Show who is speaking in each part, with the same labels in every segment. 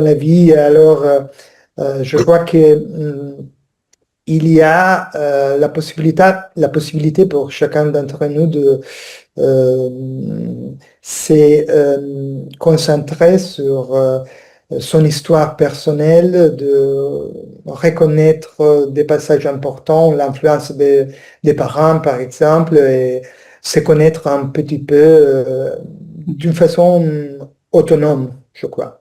Speaker 1: la vie. Alors, je crois que il y a la possibilité pour chacun d'entre nous de se concentrer sur son histoire personnelle, de reconnaître des passages importants, l'influence des parents par exemple, et se connaître un petit peu d'une façon autonome, je crois.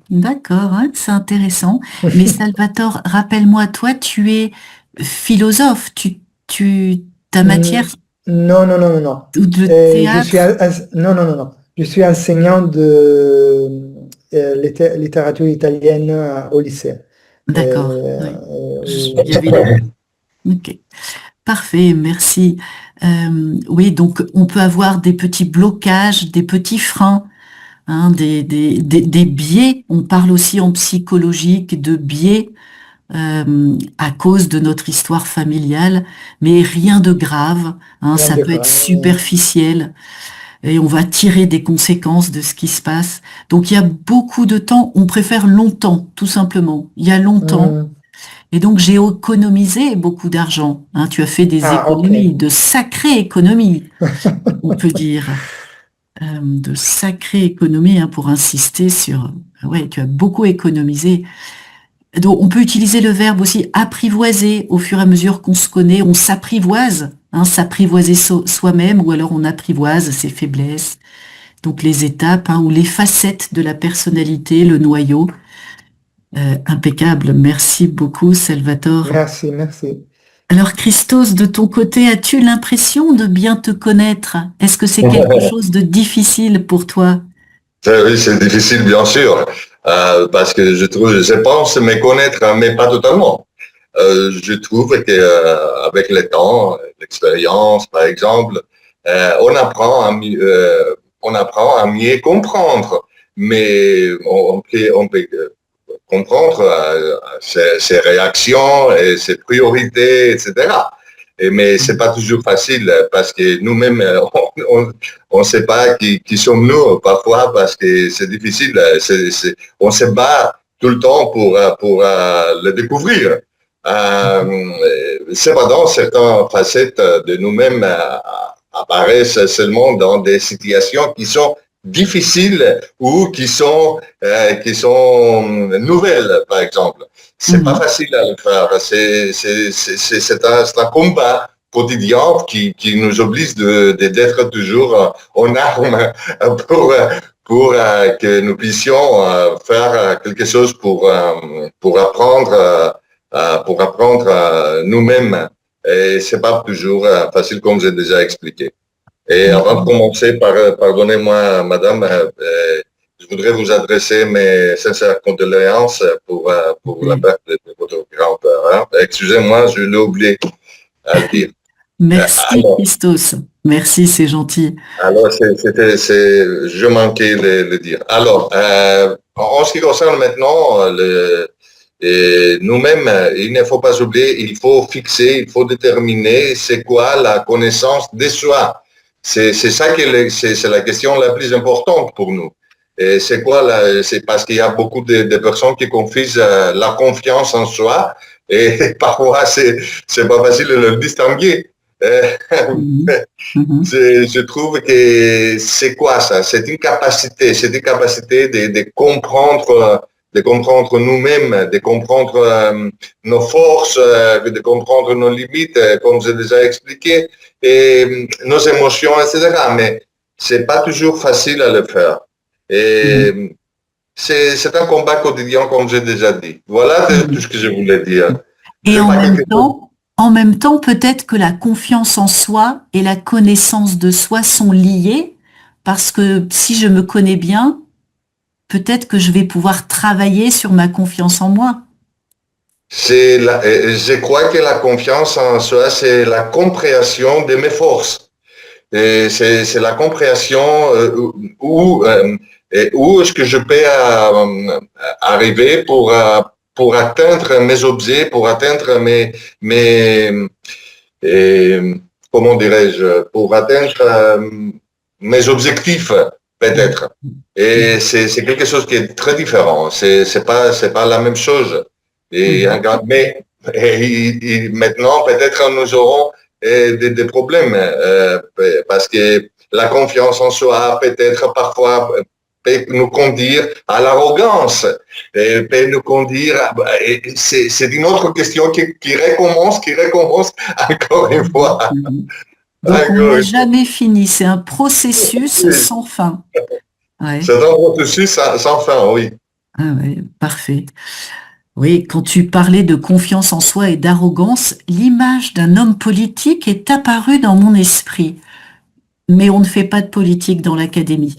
Speaker 2: D'accord, hein, c'est intéressant. Mais Salvatore, rappelle-moi, toi, tu es philosophe, ta matière
Speaker 1: Non, non, non, non, non.
Speaker 2: de
Speaker 1: Je suis
Speaker 2: théâtre,
Speaker 1: non, non, non, non. Je suis enseignant de littérature italienne au lycée.
Speaker 2: d'accord. Oui.
Speaker 1: Oui.
Speaker 2: Il y avait... Ok, parfait, merci. Oui, donc on peut avoir des petits blocages, des petits freins, hein, des biais. On parle aussi en psychologique de biais à cause de notre histoire familiale, mais rien de grave, hein,
Speaker 1: Rien
Speaker 2: ça
Speaker 1: de
Speaker 2: peut être
Speaker 1: grave.
Speaker 2: superficiel et on va tirer des conséquences de ce qui se passe. Donc il y a beaucoup de temps, on préfère longtemps, tout simplement. Il y a longtemps.
Speaker 1: Hmm.
Speaker 2: Et donc j'ai économisé beaucoup d'argent, hein. Tu as fait des
Speaker 1: Ah, ok.
Speaker 2: économies, de sacrées économies, on peut dire. De sacrées économies, hein, pour insister sur... Ouais, tu as beaucoup économisé. Donc, on peut utiliser le verbe aussi apprivoiser au fur et à mesure qu'on se connaît, on s'apprivoise, hein, s'apprivoiser soi-même ou alors on apprivoise ses faiblesses. Donc les étapes, hein, ou les facettes de la personnalité, le noyau. Impeccable. Merci beaucoup, Salvatore.
Speaker 1: Merci, merci.
Speaker 2: Alors Christos, de ton côté, as-tu l'impression de bien te connaître? Est-ce que c'est quelque chose de difficile pour toi?
Speaker 3: Oui, c'est difficile, bien sûr, parce que je pense me connaître, mais pas totalement. Je trouve que avec le temps, l'expérience, par exemple, on apprend à mieux comprendre, mais on peut comprendre ses réactions et ses priorités, etc. Mais c'est pas toujours facile parce que nous-mêmes, on ne sait pas qui sommes-nous parfois parce que c'est difficile. On se bat tout le temps pour le découvrir. Cependant, certaines facettes de nous-mêmes apparaissent seulement dans des situations qui sont difficiles ou qui sont nouvelles, par exemple. C'est pas facile à le faire. C'est un combat quotidien qui nous oblige d'être toujours en armes pour que nous puissions faire quelque chose pour apprendre nous-mêmes. Et c'est pas toujours facile comme j'ai déjà expliqué. Et avant de commencer, pardonnez-moi, madame, je voudrais vous adresser mes sincères condoléances pour la perte de votre grand-père. Excusez-moi, je l'ai oublié à le dire.
Speaker 2: Merci Christos. Merci, c'est gentil.
Speaker 3: Alors, je manquais de le dire. Alors, en ce qui concerne maintenant nous-mêmes, il ne faut pas oublier, il faut fixer, il faut déterminer c'est quoi la connaissance de soi. C'est ça c'est la question la plus importante pour nous. Et c'est quoi c'est parce qu'il y a beaucoup de personnes qui confusent la confiance en soi et parfois c'est pas facile de le distinguer. Je trouve que c'est quoi ça? C'est une capacité de comprendre nous-mêmes, de comprendre nos forces, de comprendre nos limites, comme j'ai déjà expliqué, et nos émotions, etc. Mais c'est pas toujours facile à le faire. Et c'est un combat quotidien, comme j'ai déjà dit. Voilà tout ce que je voulais dire.
Speaker 2: Et en même temps, peut-être que la confiance en soi et la connaissance de soi sont liées, parce que si je me connais bien, peut-être que je vais pouvoir travailler sur ma confiance en moi.
Speaker 3: Je crois que la confiance en soi, c'est la compréhension de mes forces. C'est la compréhension où est-ce que je peux arriver pour atteindre mes objets, pour atteindre comment dirais-je, pour atteindre mes objectifs. peut-être. Et c'est quelque chose qui est très différent. C'est pas la même chose. Et, mais maintenant, peut-être nous aurons des problèmes parce que la confiance en soi peut-être parfois peut nous conduire à l'arrogance, peut nous conduire. C'est une autre question qui recommence encore une fois.
Speaker 2: Donc on n'a jamais fini, c'est un processus sans fin. Ouais.
Speaker 3: C'est un processus sans fin, oui.
Speaker 2: Ah ouais, parfait. Oui, quand tu parlais de confiance en soi et d'arrogance, l'image d'un homme politique est apparue dans mon esprit. Mais on ne fait pas de politique dans l'académie.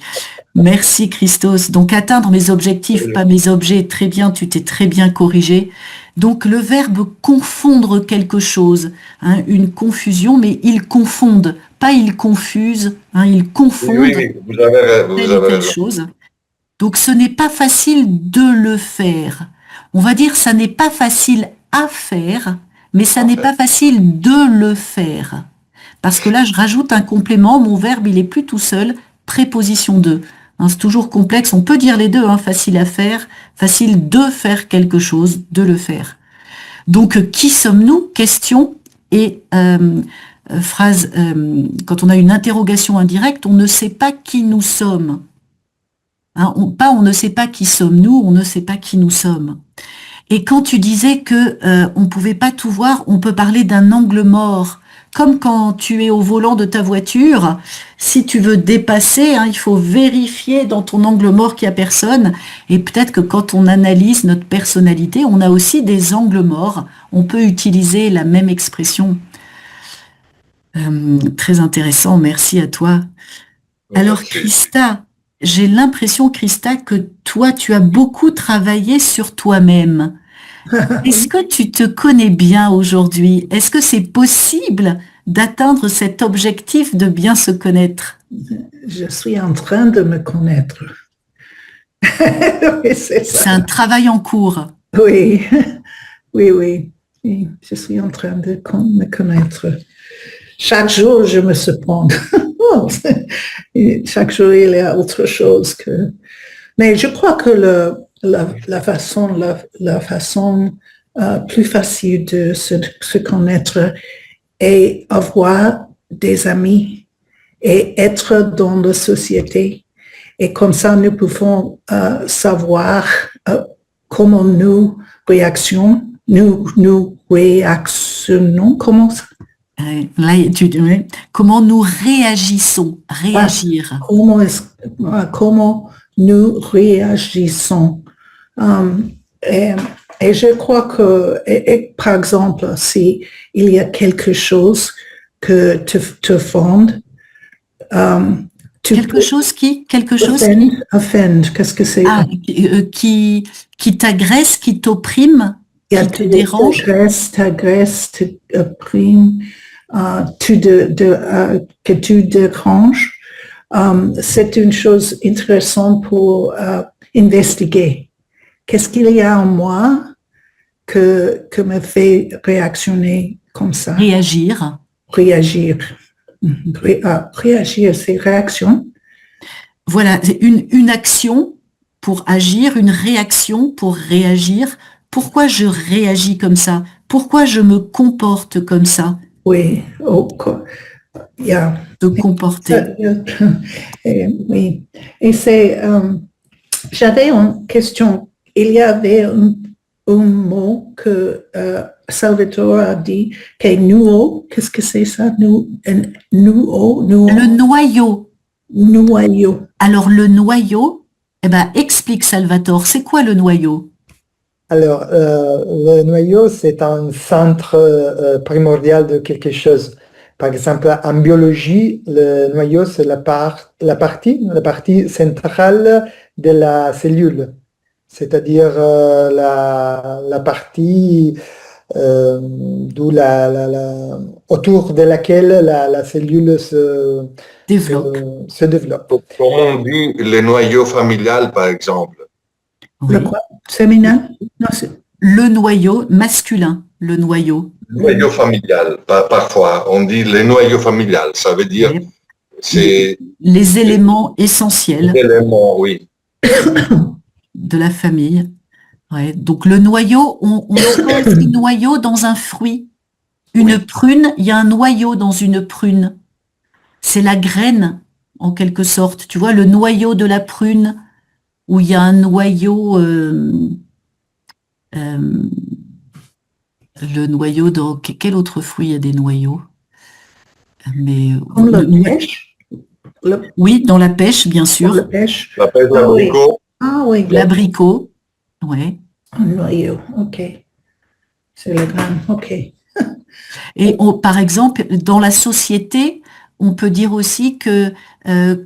Speaker 2: Merci Christos. Donc atteindre mes objectifs, pas mes objets. Très bien, tu t'es très bien corrigé. Donc le verbe confondre quelque chose, hein, une confusion, mais ils confondent, pas ils confusent, hein, ils confondent
Speaker 3: oui, vous avez
Speaker 2: telle chose. Donc ce n'est pas facile de le faire. On va dire ça n'est pas facile à faire, mais ça n'est pas facile de le faire. Parce que là, je rajoute un complément, mon verbe, il est plus tout seul, préposition de. Hein, c'est toujours complexe, on peut dire les deux, hein, facile à faire, facile de faire quelque chose, de le faire. Donc, qui sommes-nous? Question et phrase, quand on a une interrogation indirecte, on ne sait pas qui nous sommes. Hein, on ne sait pas qui sommes-nous, on ne sait pas qui nous sommes. Et quand tu disais que on pouvait pas tout voir, on peut parler d'un angle mort. Comme quand tu es au volant de ta voiture, si tu veux dépasser, hein, il faut vérifier dans ton angle mort qu'il n'y a personne. Et peut-être que quand on analyse notre personnalité, on a aussi des angles morts. On peut utiliser la même expression. Très intéressant, merci à toi. Alors Christa, j'ai l'impression, Christa, que toi, tu as beaucoup travaillé sur toi-même. Est-ce que tu te connais bien aujourd'hui? Est-ce que c'est possible d'atteindre cet objectif de bien se connaître?
Speaker 4: Je suis en train de me connaître. Oui,
Speaker 2: c'est un travail en cours.
Speaker 4: Oui, oui. Je suis en train de me connaître. Chaque jour, je me surprends. Chaque jour, il y a autre chose que... Mais je crois que la façon plus facile de se connaître est avoir des amis et être dans la société. Et comme ça, nous pouvons savoir comment nous réactionnons, comment ça?
Speaker 2: Là, comment nous réagissons, réagir.
Speaker 4: Comment nous réagissons. Et je crois que, par exemple, si il y a quelque chose que te fonde,
Speaker 2: quelque chose qui
Speaker 4: offend, qu'est-ce que c'est?
Speaker 2: Qui t'agresse, qui t'opprime, qui te dérange.
Speaker 4: T'agresse, t'opprime, que tu déranges. C'est une chose intéressante pour investiguer. Qu'est-ce qu'il y a en moi que me fait réactionner comme ça?
Speaker 2: Réagir.
Speaker 4: Réagir, c'est réaction.
Speaker 2: Voilà, c'est une action pour agir, une réaction pour réagir. Pourquoi je réagis comme ça? Pourquoi je me comporte comme ça?
Speaker 4: Oui,
Speaker 2: de comporter.
Speaker 4: Oui, et c'est... j'avais une question. Il y avait un mot que Salvatore a dit, qui est nouveau. Qu'est-ce que c'est ça?
Speaker 2: Le noyau.
Speaker 4: Noyau.
Speaker 2: Alors le noyau, explique Salvatore, c'est quoi le noyau?
Speaker 1: Alors, le noyau, c'est un centre primordial de quelque chose. Par exemple, en biologie, le noyau, c'est la partie centrale de la cellule, c'est-à-dire la partie autour de laquelle la cellule se développe.
Speaker 3: Comme on dit, le noyau familial, par exemple.
Speaker 4: Oui. Le quoi? Féminin? Non,
Speaker 2: le noyau masculin, le noyau.
Speaker 3: Le noyau familial, parfois, on dit le noyau familial, ça veut dire c'est
Speaker 2: Les éléments essentiels
Speaker 3: l'élément, oui.
Speaker 2: de la famille. Ouais. Donc le noyau, on entend aussi noyau dans un fruit. Une prune, il y a un noyau dans une prune. C'est la graine, en quelque sorte. Tu vois, le noyau de la prune, où il y a un noyau, le noyau dans quel autre fruit il y a des noyaux? Mais
Speaker 4: Comme la pêche.
Speaker 2: oui, dans la pêche, bien sûr.
Speaker 4: La pêche.
Speaker 3: La pêche l'abricot.
Speaker 4: Ah oui,
Speaker 2: L'abricot, ouais.
Speaker 4: un noyau, ok. C'est la graine, ok.
Speaker 2: Et par exemple, dans la société, on peut dire aussi que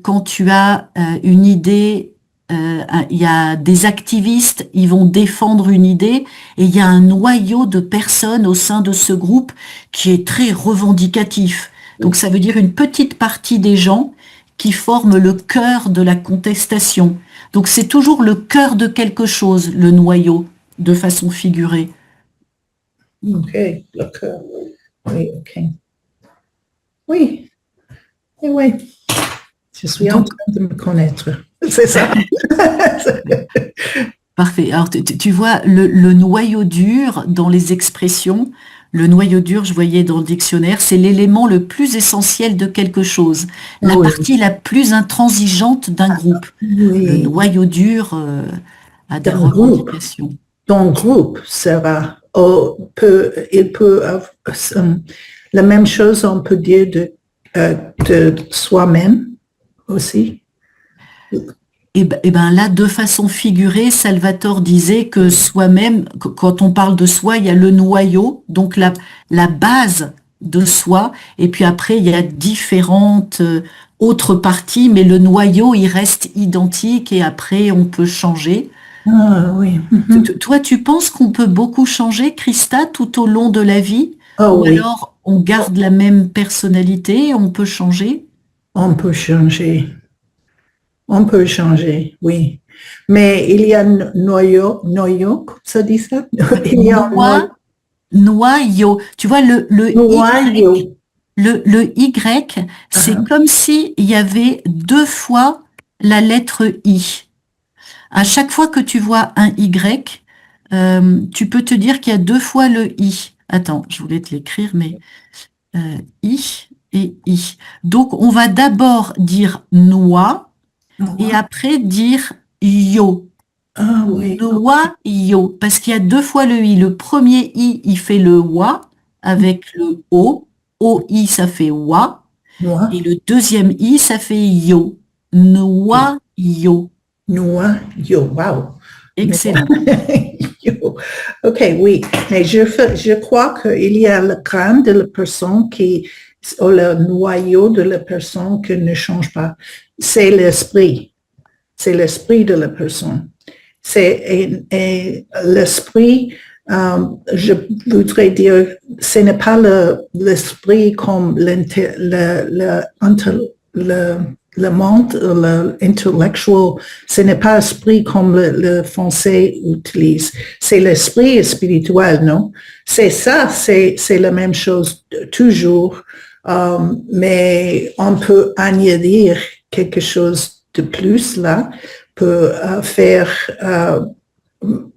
Speaker 2: quand tu as une idée, il y a des activistes, ils vont défendre une idée, et il y a un noyau de personnes au sein de ce groupe qui est très revendicatif. Donc ça veut dire une petite partie des gens qui forment le cœur de la contestation. Donc c'est toujours le cœur de quelque chose, le noyau, de façon figurée.
Speaker 4: Ok, le cœur. Oui, ok. Oui, et oui. Je suis en train de me connaître. C'est ça.
Speaker 2: Parfait. Alors, tu vois, le noyau dur dans les expressions, le noyau dur, je voyais dans le dictionnaire, c'est l'élément le plus essentiel de quelque chose, la partie la plus intransigeante d'un groupe.
Speaker 4: Oui.
Speaker 2: Le noyau dur a des
Speaker 4: D'un
Speaker 2: revendications.
Speaker 4: Ton groupe sera, il peut avoir la même chose, on peut dire de soi-même aussi.
Speaker 2: Et ben là, de façon figurée, Salvatore disait que soi-même, quand on parle de soi, il y a le noyau, donc la base de soi, et puis après, il y a différentes autres parties, mais le noyau, il reste identique, et après, on peut changer.
Speaker 4: Ah oui.
Speaker 2: Toi, tu penses qu'on peut beaucoup changer, Christa, tout au long de la vie?
Speaker 4: Oh,
Speaker 2: Ou
Speaker 4: oui.
Speaker 2: alors, on garde la même personnalité, on peut changer?
Speaker 4: On peut changer. On peut changer, oui. Mais il y a noyau, ça dit ça? Il y a
Speaker 2: Noyau. Tu vois,
Speaker 4: noyau.
Speaker 2: le Y, c'est comme si il y avait deux fois la lettre I. À chaque fois que tu vois un Y, tu peux te dire qu'il y a deux fois le I. Attends, je voulais te l'écrire, mais I et I. Donc, on va d'abord dire noix et après dire yo.
Speaker 4: Ah oui.
Speaker 2: Noyau, parce qu'il y a deux fois le I. Le premier I, il fait le wa avec le O. O-I, ça fait wa. Et le deuxième I, ça fait yo. Noyau.
Speaker 4: Noyau, wow.
Speaker 2: Excellent.
Speaker 4: Ok, oui. Mais je crois qu'il y a le crâne de la personne ou le noyau de la personne qui ne change pas. C'est l'esprit. C'est l'esprit de la personne. Et l'esprit, je voudrais dire, ce n'est pas l'esprit comme le monde, l'intellectual, ce n'est pas l'esprit comme le français utilise. C'est l'esprit spirituel, non? C'est ça, c'est la même chose toujours, mais on peut añadir quelque chose de plus là, peut faire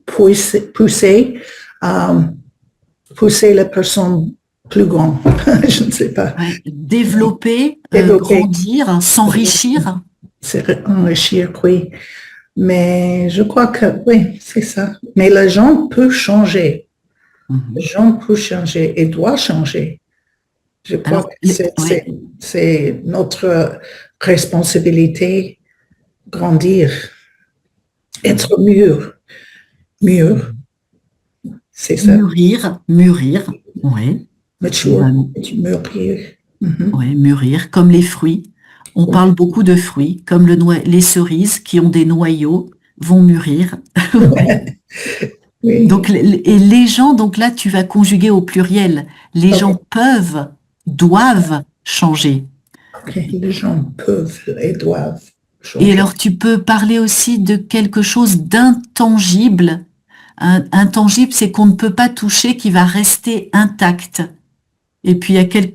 Speaker 4: pousser la personne plus grande. Je ne sais pas.
Speaker 2: Ouais, développer, grandir, s'enrichir.
Speaker 4: C'est enrichir, oui. Mais je crois que, oui, c'est ça. Mais les gens peuvent changer. Les gens peuvent changer et doivent changer. Je crois que c'est notre responsabilité grandir, être mûr. C'est ça.
Speaker 2: Mûrir, oui.
Speaker 4: Mûrir.
Speaker 2: Oui, mûrir, comme les fruits. On parle beaucoup de fruits, comme les cerises qui ont des noyaux vont mûrir.
Speaker 4: Oui.
Speaker 2: Donc, et les gens, donc là, tu vas conjuguer au pluriel. Les gens peuvent, doivent changer.
Speaker 4: Les gens peuvent et doivent changer.
Speaker 2: Et alors, tu peux parler aussi de quelque chose d'intangible. Intangible, c'est qu'on ne peut pas toucher, qui va rester intact. Et puis, il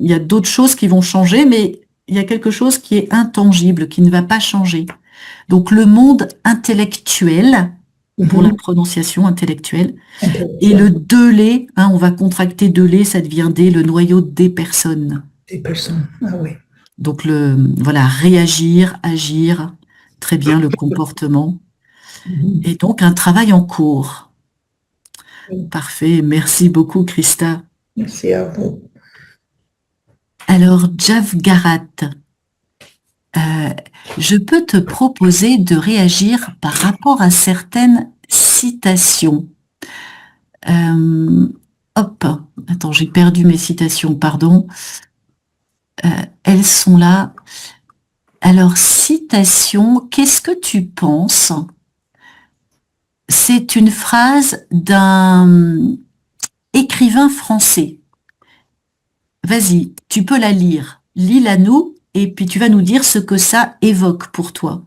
Speaker 2: y a d'autres choses qui vont changer, mais il y a quelque chose qui est intangible, qui ne va pas changer. Donc le monde intellectuel, pour la prononciation intellectuelle, et le delé, on va contracter delé, ça devient dé, le noyau des personnes.
Speaker 4: Des personnes, ah oui.
Speaker 2: Donc voilà, réagir, agir, très bien le comportement. Et donc un travail en cours. Parfait, merci beaucoup Christa.
Speaker 4: Merci à vous.
Speaker 2: Alors Javgarat, je peux te proposer de réagir par rapport à certaines citations. Attends, j'ai perdu mes citations, pardon. Elles sont là. Alors, citation, qu'est-ce que tu penses? C'est une phrase d'un écrivain français. Vas-y, tu peux la lire. Lis-la nous et puis tu vas nous dire ce que ça évoque pour toi.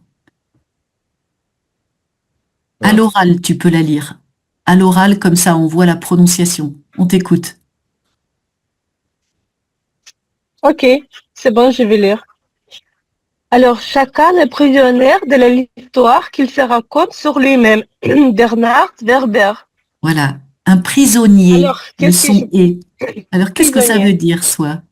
Speaker 2: À l'oral, tu peux la lire. À l'oral, comme ça, on voit la prononciation. On t'écoute.
Speaker 5: Ok, c'est bon, je vais lire. Alors, chacun est prisonnier de l'histoire qu'il se raconte sur lui-même. Bernard Werber.
Speaker 2: Voilà, un prisonnier,
Speaker 5: Alors,
Speaker 2: le
Speaker 5: qu'est-ce que
Speaker 2: son est. Alors, qu'est-ce que ça
Speaker 5: Prisonnier.
Speaker 2: veut dire, ça?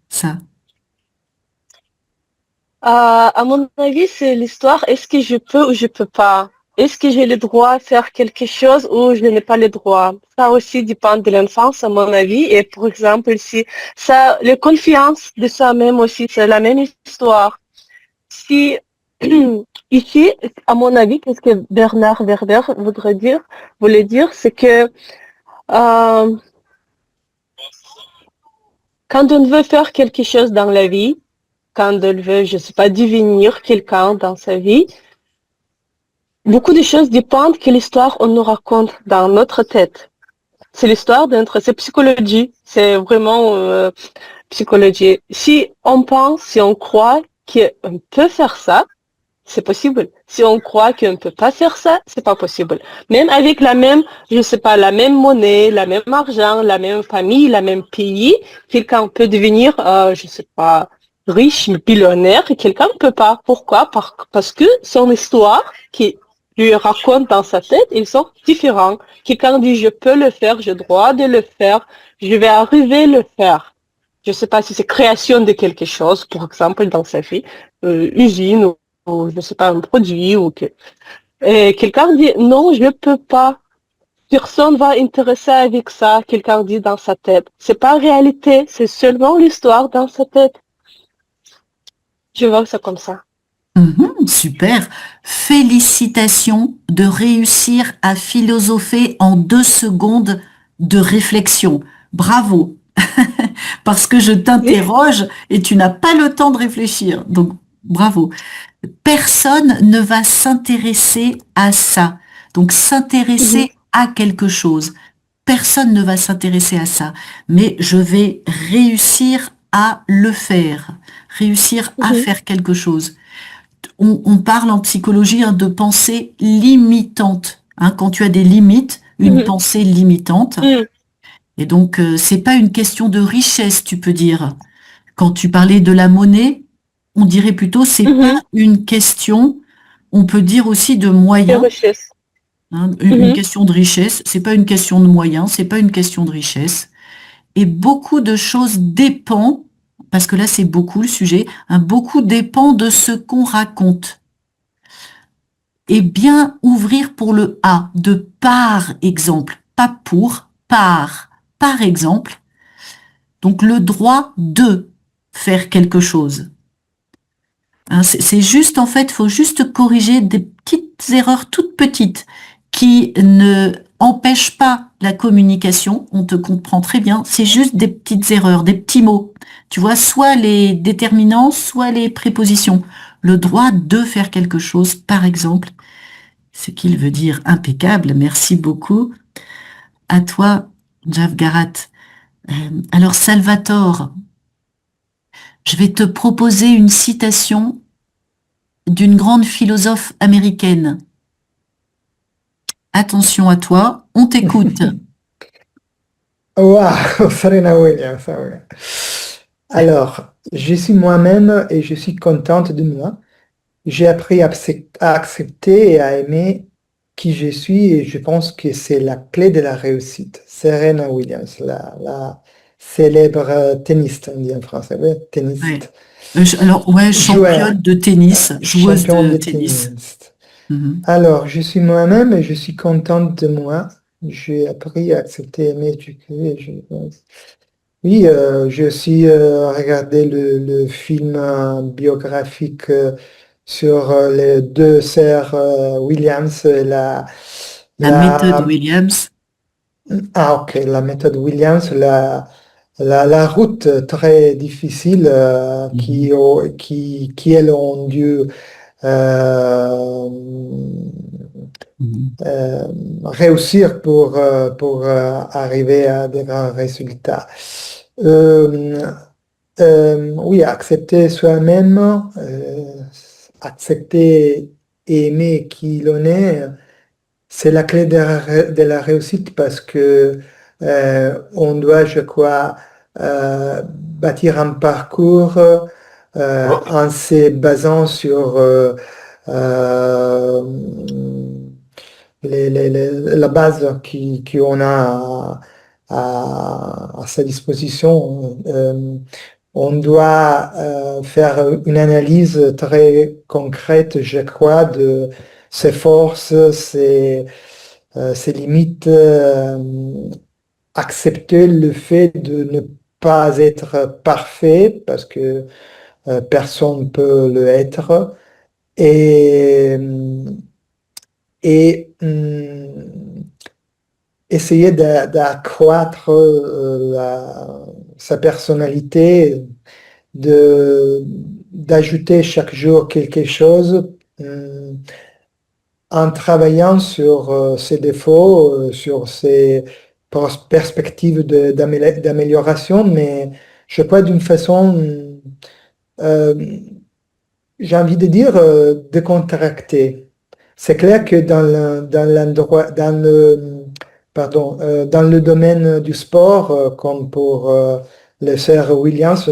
Speaker 5: À mon avis, c'est l'histoire. Est-ce que je peux ou je peux pas? Est-ce que j'ai le droit de faire quelque chose ou je n'ai pas le droit? Ça aussi dépend de l'enfance, à mon avis. Et par exemple, si ça, la confiance de soi-même aussi, c'est la même histoire. Si ici, à mon avis, qu'est-ce que Bernard Werber voulait dire, c'est que quand on veut faire quelque chose dans la vie, quand on veut, je sais pas, devenir quelqu'un dans sa vie, beaucoup de choses dépendent de l'histoire on nous raconte dans notre tête. C'est l'histoire c'est psychologie, c'est vraiment psychologie. Si on pense, si on croit qu'on peut faire ça, c'est possible. Si on croit qu'on ne peut pas faire ça, c'est pas possible. Même avec la même, je sais pas, la même monnaie, la même argent, la même famille, la même pays, quelqu'un peut devenir, je sais pas, riche, millionnaire, et quelqu'un ne peut pas. Pourquoi? Parce que son histoire qui lui raconte dans sa tête, ils sont différents. Quelqu'un dit, je peux le faire, j'ai le droit de le faire, je vais arriver à le faire. Je sais pas si c'est création de quelque chose, par exemple, dans sa vie, usine ou je sais pas, un produit ou que. Et quelqu'un dit, non, je peux pas. Personne va intéresser avec ça, quelqu'un dit dans sa tête. C'est pas réalité, c'est seulement l'histoire dans sa tête. Je vois ça comme ça.
Speaker 2: Super. Félicitations de réussir à philosopher en 2 secondes de réflexion. Bravo. Parce que je t'interroge et tu n'as pas le temps de réfléchir. Donc, bravo. Personne ne va s'intéresser à ça. Donc, s'intéresser à quelque chose. Personne ne va s'intéresser à ça. Mais je vais réussir à le faire. Réussir à faire quelque chose. On parle en psychologie de pensée limitante. Quand tu as des limites, une pensée limitante. Et donc, c'est pas une question de richesse, tu peux dire. Quand tu parlais de la monnaie, on dirait plutôt c'est pas une question, on peut dire aussi de moyens.
Speaker 5: Richesse.
Speaker 2: Une question de richesse, c'est pas une question de moyens, c'est pas une question de richesse. Et beaucoup de choses dépendent, parce que là c'est beaucoup le sujet, beaucoup dépend de ce qu'on raconte. Et bien ouvrir pour le A, de par exemple, pas pour, par exemple. Donc le droit de faire quelque chose. C'est juste, en fait, faut juste corriger des petites erreurs toutes petites qui ne empêchent pas la communication. On te comprend très bien. C'est juste des petites erreurs, des petits mots. Tu vois, soit les déterminants, soit les prépositions. Le droit de faire quelque chose, par exemple, ce qu'il veut dire impeccable. Merci beaucoup. À toi, Javgarat. Alors, Salvatore, je vais te proposer une citation d'une grande philosophe américaine. Attention à toi, on t'écoute.
Speaker 1: Wow, Serena Williams. Alors, je suis moi-même et je suis contente de moi. J'ai appris à accepter et à aimer qui je suis et je pense que c'est la clé de la réussite. Serena Williams, la célèbre tenniste, on dit en français, oui,
Speaker 2: Ouais.
Speaker 1: tenniste.
Speaker 2: Alors, ouais,
Speaker 1: Joueur,
Speaker 2: championne de tennis, joueuse
Speaker 1: champion
Speaker 2: de
Speaker 1: de
Speaker 2: tennis.
Speaker 1: tennis.
Speaker 2: Mhm.
Speaker 1: Alors, je suis moi-même et je suis contente de moi. J'ai appris à accepter, aimer, éduquer. Oui, j'ai aussi regardé le film biographique sur les deux sœurs Williams,
Speaker 2: La méthode
Speaker 1: la,
Speaker 2: Williams.
Speaker 1: ok, la méthode Williams, la route très difficile
Speaker 2: Mhm.
Speaker 1: qui elles ont dû euh,
Speaker 2: Mhm.
Speaker 1: euh, réussir pour arriver à des grands résultats. Euh, oui, accepter soi-même, accepter et aimer qui l'on est, c'est la clé de la réussite parce que on doit, je crois, bâtir un parcours en se basant sur euh, la base qu'on a à sa disposition. On doit faire une analyse très concrète, je crois, de ses forces, ses limites, accepter le fait de ne pas être parfait, parce que personne ne peut le être, et, et essayer d'accroître sa personnalité, d'ajouter chaque jour quelque chose en travaillant sur ses défauts, sur ses perspectives d'amélioration, mais je crois d'une façon, euh, j'ai envie de dire, décontractée. C'est clair que dans le domaine du sport, comme pour les sœurs Williams,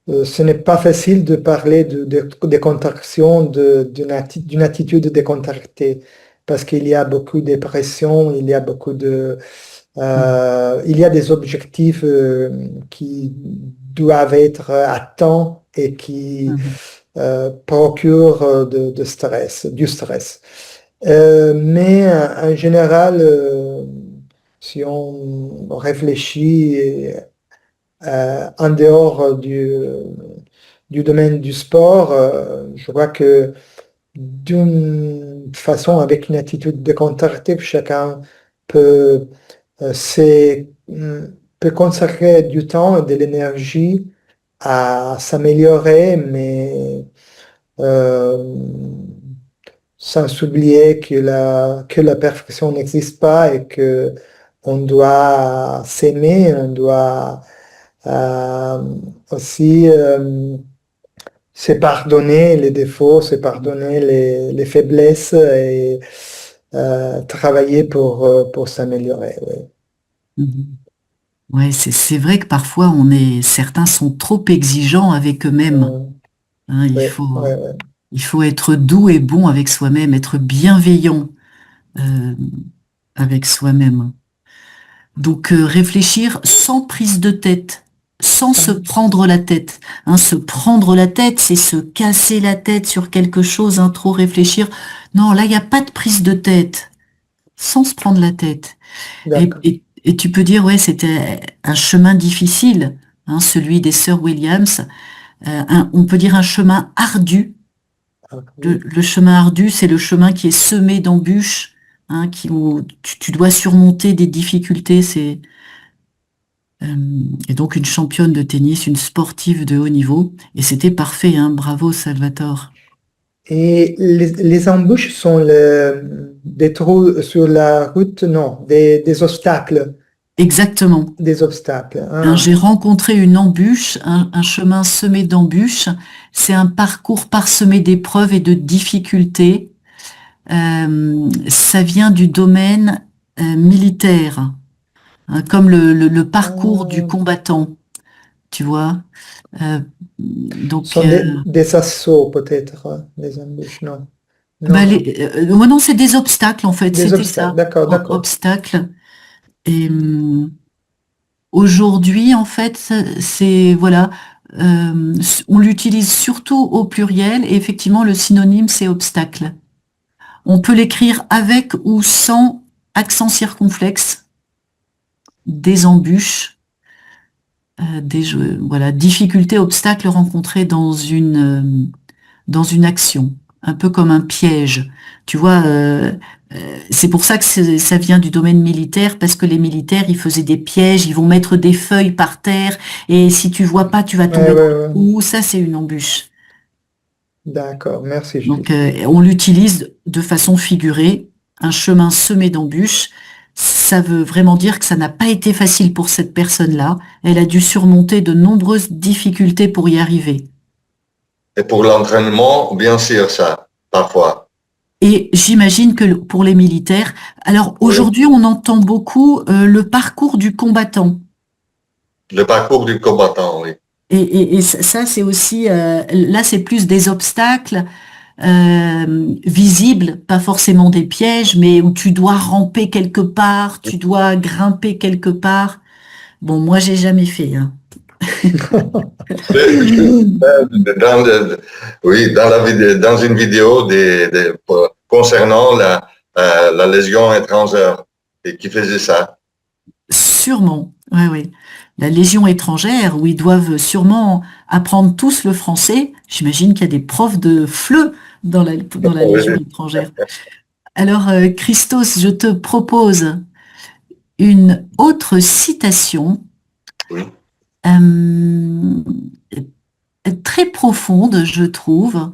Speaker 1: ce n'est pas facile de parler de contraction, d'une attitude décontractée, parce qu'il y a beaucoup de pression,
Speaker 2: Mhm.
Speaker 1: il y a des objectifs qui doivent être atteints et qui
Speaker 2: Mhm.
Speaker 1: procurent de stress, du stress. Mais en général, si on réfléchit en dehors du domaine du sport, je vois que d'une façon, avec une attitude décontractée, chacun peut, peut consacrer du temps et de l'énergie à s'améliorer, mais euh, sans s'oublier que la perfection n'existe pas et que on doit s'aimer, on doit euh, aussi se pardonner les défauts, se pardonner les faiblesses et travailler pour s'améliorer. Ouais.
Speaker 2: Mhm. Ouais, c'est vrai que parfois certains sont trop exigeants avec eux-mêmes.
Speaker 1: Euh,
Speaker 2: Hein,
Speaker 1: ouais, ouais, ouais.
Speaker 2: il faut être doux et bon avec soi-même, être bienveillant euh, avec soi-même. Donc réfléchir sans prise de tête, sans se prendre la tête. Hein, se prendre la tête, c'est se casser la tête sur quelque chose, hein, trop réfléchir. Non, là, il n'y a pas de prise de tête, sans se prendre la tête.
Speaker 1: D'accord.
Speaker 2: Et tu peux dire, ouais, c'était un chemin difficile, hein, celui des sœurs Williams. On peut dire un chemin ardu.
Speaker 1: Ah, oui.
Speaker 2: Le chemin ardu, c'est le chemin qui est semé d'embûches, hein, où tu dois surmonter des difficultés. Et donc une championne de tennis, une sportive de haut niveau. Et c'était parfait, hein, bravo Salvatore.
Speaker 1: Et les embûches sont des trous sur la route, non, des obstacles,
Speaker 2: Exactement.
Speaker 1: des obstacles.
Speaker 2: Hein,
Speaker 1: Ah,
Speaker 2: j'ai rencontré une embûche, un chemin semé d'embûches. C'est un parcours parsemé d'épreuves et de difficultés. Ça vient du domaine militaire, hein, comme le parcours du
Speaker 1: ah,
Speaker 2: combattant. tu vois. Donc,
Speaker 1: Ce sont des assauts peut-être, hein, des embûches, non.
Speaker 2: bah,
Speaker 1: Non,
Speaker 2: non, c'est des obstacles en fait,
Speaker 1: des
Speaker 2: c'était
Speaker 1: obstacles,
Speaker 2: ça.
Speaker 1: d'accord, d'accord.
Speaker 2: Obstacles. Et aujourd'hui, en fait, c'est, voilà, on l'utilise surtout au pluriel et effectivement, le synonyme, c'est obstacle. On peut l'écrire avec ou sans accent circonflexe, des embûches, voilà, difficultés, obstacles rencontrés dans une action, un peu comme un piège. Tu vois, c'est pour ça que ça vient du domaine militaire, parce que les militaires, ils faisaient des pièges, ils vont mettre des feuilles par terre, et si tu vois pas, tu vas
Speaker 1: Ouais,
Speaker 2: tomber dans
Speaker 1: ouais,
Speaker 2: le
Speaker 1: ouais.
Speaker 2: trou. Ça, c'est une embûche.
Speaker 1: D'accord, merci
Speaker 2: Donc,
Speaker 1: Judith.
Speaker 2: on l'utilise de façon figurée, un chemin semé d'embûches. Ça veut vraiment dire que ça n'a pas été facile pour cette personne-là. Elle a dû surmonter de nombreuses difficultés pour y arriver.
Speaker 3: Et pour l'entraînement, bien sûr, ça, parfois.
Speaker 2: Et j'imagine que pour les militaires, alors
Speaker 3: Oui.
Speaker 2: aujourd'hui on entend beaucoup le parcours du combattant.
Speaker 3: Le parcours du combattant, oui.
Speaker 2: Et ça c'est aussi, là c'est plus des obstacles visibles, pas forcément des pièges, mais où tu dois ramper quelque part, tu dois grimper quelque part. Bon, moi j'ai jamais fait, hein.
Speaker 3: Dans, oui, dans une vidéo concernant la Légion étrangère et qui faisait ça.
Speaker 2: Sûrement, oui, oui. La Légion étrangère, où ils doivent sûrement apprendre tous le français. J'imagine qu'il y a des profs de FLE dans la
Speaker 3: Oui,
Speaker 2: Légion étrangère. Alors, Christos, je te propose une autre citation
Speaker 3: oui.
Speaker 2: euh, très profonde, je trouve,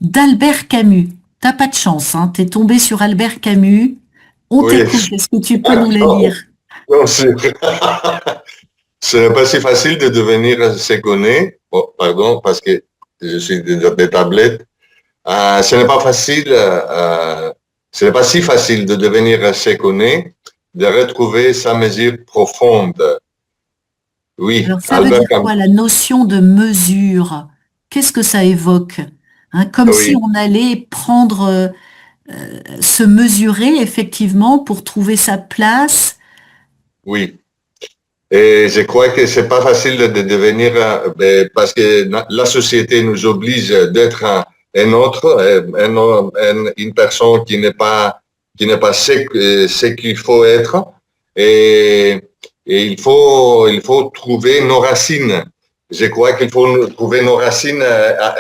Speaker 2: d'Albert Camus. T'as pas de chance, hein, t'es tombé sur Albert Camus. On
Speaker 3: Oui.
Speaker 2: t'écoute, est-ce que tu peux nous la lire?
Speaker 3: Non, ce n'est pas si facile de devenir séconné. Oh, pardon, parce que je suis des tablettes. Ce n'est pas facile, ce n'est pas si facile de devenir séconné, de retrouver sa mesure profonde. Oui,
Speaker 2: Alors, ça veut
Speaker 3: Albert
Speaker 2: dire
Speaker 3: Camus.
Speaker 2: quoi, la notion de mesure? Qu'est-ce que ça évoque? Hein, comme si
Speaker 3: Oui,
Speaker 2: on allait prendre, se mesurer effectivement pour trouver sa place.
Speaker 3: oui. Et je crois que c'est pas facile de devenir, parce que la société nous oblige d'être un autre, une personne qui n'est pas ce qu'il faut être. Et, et il faut trouver nos racines. Je crois qu'il faut trouver nos racines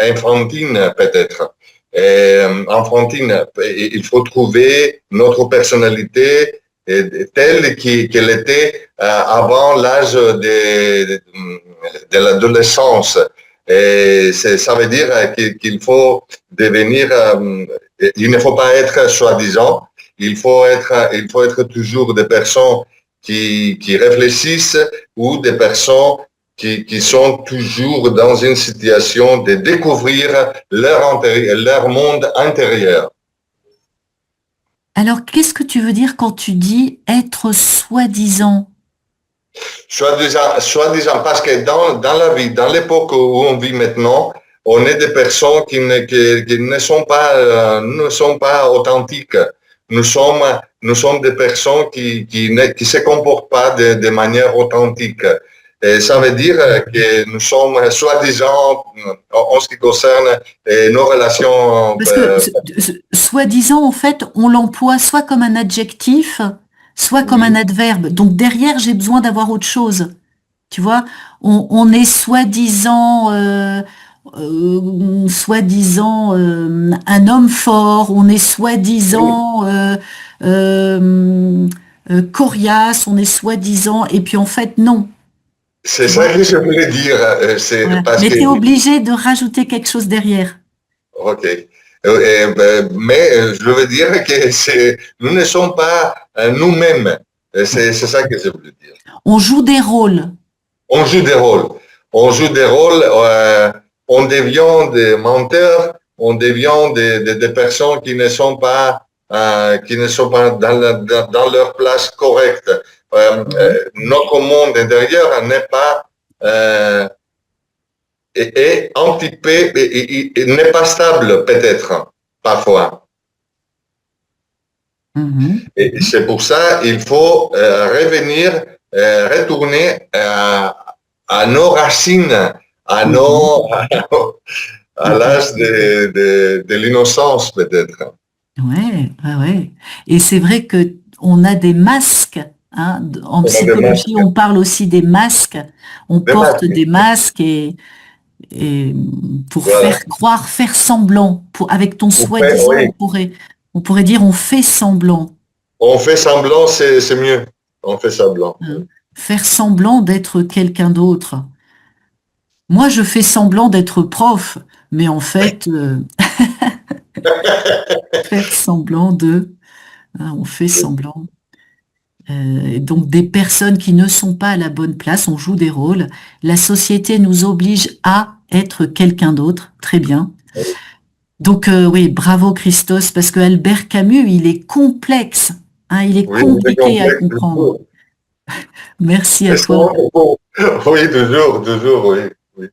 Speaker 3: enfantines, peut-être. Enfantines. Il faut trouver notre personnalité telle qu'elle était avant l'âge de l'adolescence. Et ça veut dire qu'il faut devenir, il ne faut pas être soi-disant, il faut être toujours des personnes qui réfléchissent ou des personnes qui sont toujours dans une situation de découvrir leur monde intérieur.
Speaker 2: Alors, qu'est-ce que tu veux dire quand tu dis être soi-disant?
Speaker 3: Soi-disant, parce que dans la vie, dans l'époque où on vit maintenant, on est des personnes qui ne sont pas authentiques. Nous sommes des personnes qui se comportent pas de manière authentique. Et ça veut dire que nous sommes soi-disant, en ce qui concerne nos relations.
Speaker 2: Parce que soi-disant, en fait, on l'emploie soit comme un adjectif, soit comme un
Speaker 3: Oui,
Speaker 2: adverbe. Donc derrière, j'ai besoin d'avoir autre chose. Tu vois, on est soi-disant un homme fort, on est
Speaker 3: oui.
Speaker 2: soi-disant coriace, on est soi-disant, et puis en fait, non.
Speaker 3: C'est
Speaker 2: Tu
Speaker 3: ça
Speaker 2: vois?
Speaker 3: que je voulais dire. C'est
Speaker 2: Voilà.
Speaker 3: parce
Speaker 2: Mais
Speaker 3: que
Speaker 2: tu es obligé de rajouter quelque chose derrière.
Speaker 3: OK. Mais je veux dire que nous ne sommes pas nous-mêmes. C'est ça que je veux dire.
Speaker 2: On joue des rôles.
Speaker 3: On joue des rôles. On joue des rôles, on devient des menteurs, on devient des personnes qui ne sont pas dans leur place correcte.
Speaker 2: Mhm.
Speaker 3: Notre monde intérieur n'est pas est un petit peu, il n'est pas stable peut-être, parfois. Et c'est pour ça qu'il faut revenir, retourner à nos racines, à l'âge de l'innocence peut-être.
Speaker 2: Ouais. Et c'est vrai que on a des masques. Hein, en psychologie, on parle aussi des masques. On porte des masques et pour faire croire, faire semblant. Avec ton soi-disant, on pourrait dire on fait semblant.
Speaker 3: On fait semblant, c'est mieux. On fait semblant.
Speaker 2: Faire semblant d'être quelqu'un d'autre. Moi, je fais semblant d'être prof, mais en fait, faire semblant de... Hein, on fait semblant. Donc, des personnes qui ne sont pas à la bonne place, on joue des rôles. La société nous oblige à être quelqu'un d'autre. Très bien. Donc, oui, bravo Christos, parce que Albert Camus, il est complexe. Hein, il est compliqué à comprendre. Merci à toi.
Speaker 3: Oui, toujours, oui.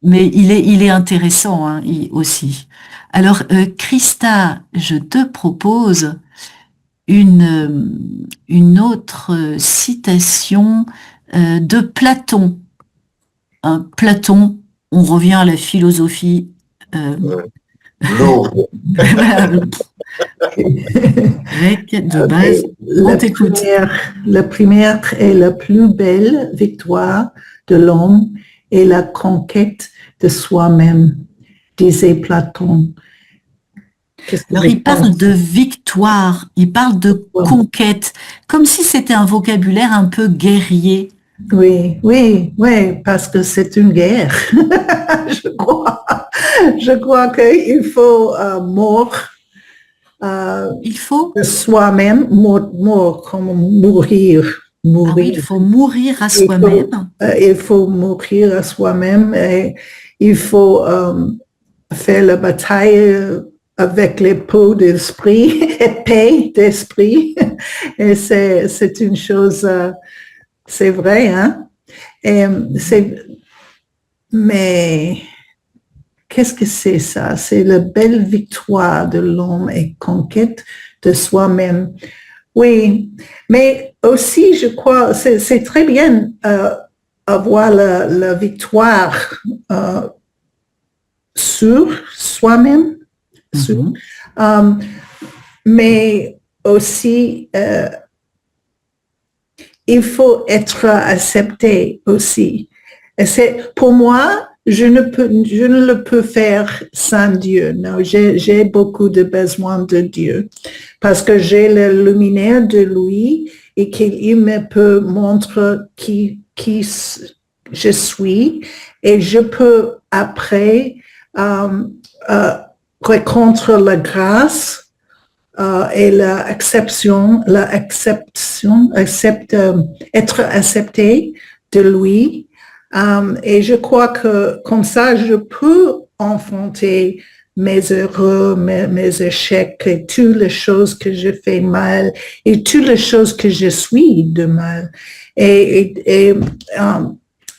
Speaker 2: Mais il est intéressant hein, aussi. Alors, Christa, je te propose une autre citation de Platon. Platon, on revient à la philosophie.
Speaker 3: Lourde.
Speaker 2: De base, on t'écoute.
Speaker 4: La première et la plus belle victoire de l'homme est la conquête de soi-même, disait Platon.
Speaker 2: Alors, il parle de victoire, il parle de conquête, comme si c'était un vocabulaire un peu guerrier.
Speaker 4: Oui, parce que c'est une guerre. Je crois qu'il faut mourir.
Speaker 2: Il faut
Speaker 4: de soi-même, mourir comme mourir.
Speaker 2: Ah oui, il faut mourir à soi-même.
Speaker 4: Il faut mourir à soi-même et il faut faire la bataille avec les peaux d'esprit, épée d'esprit. Et c'est une chose, c'est vrai, hein? Mais qu'est-ce que c'est ça? C'est la belle victoire de l'homme et conquête de soi-même. Oui, mais aussi, je crois, c'est très bien avoir la victoire sur soi-même, mais aussi, il faut être accepté aussi. Et pour moi, je ne le peux faire sans Dieu. Non, j'ai beaucoup de besoin de Dieu parce que j'ai le luminaire de lui et qu'il me peut montrer qui je suis et je peux après rencontrer la grâce et être accepté de lui. Et je crois que comme ça, je peux affronter mes erreurs, mes échecs et toutes les choses que je fais mal et toutes les choses que je suis de mal. Et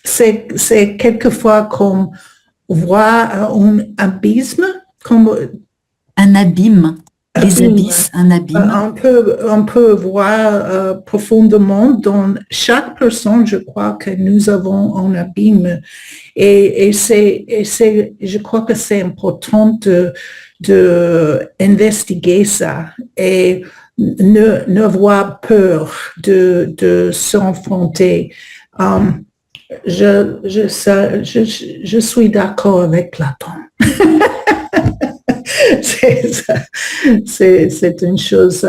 Speaker 4: c'est quelquefois comme voir un abysme, comme
Speaker 2: un abîme. Les abysses, un abîme.
Speaker 4: On peut voir profondément dans chaque personne, je crois que nous avons un abîme. Et je crois que c'est important de investiguer ça et ne avoir peur de s'enfronter. Je suis d'accord avec Platon. C'est une chose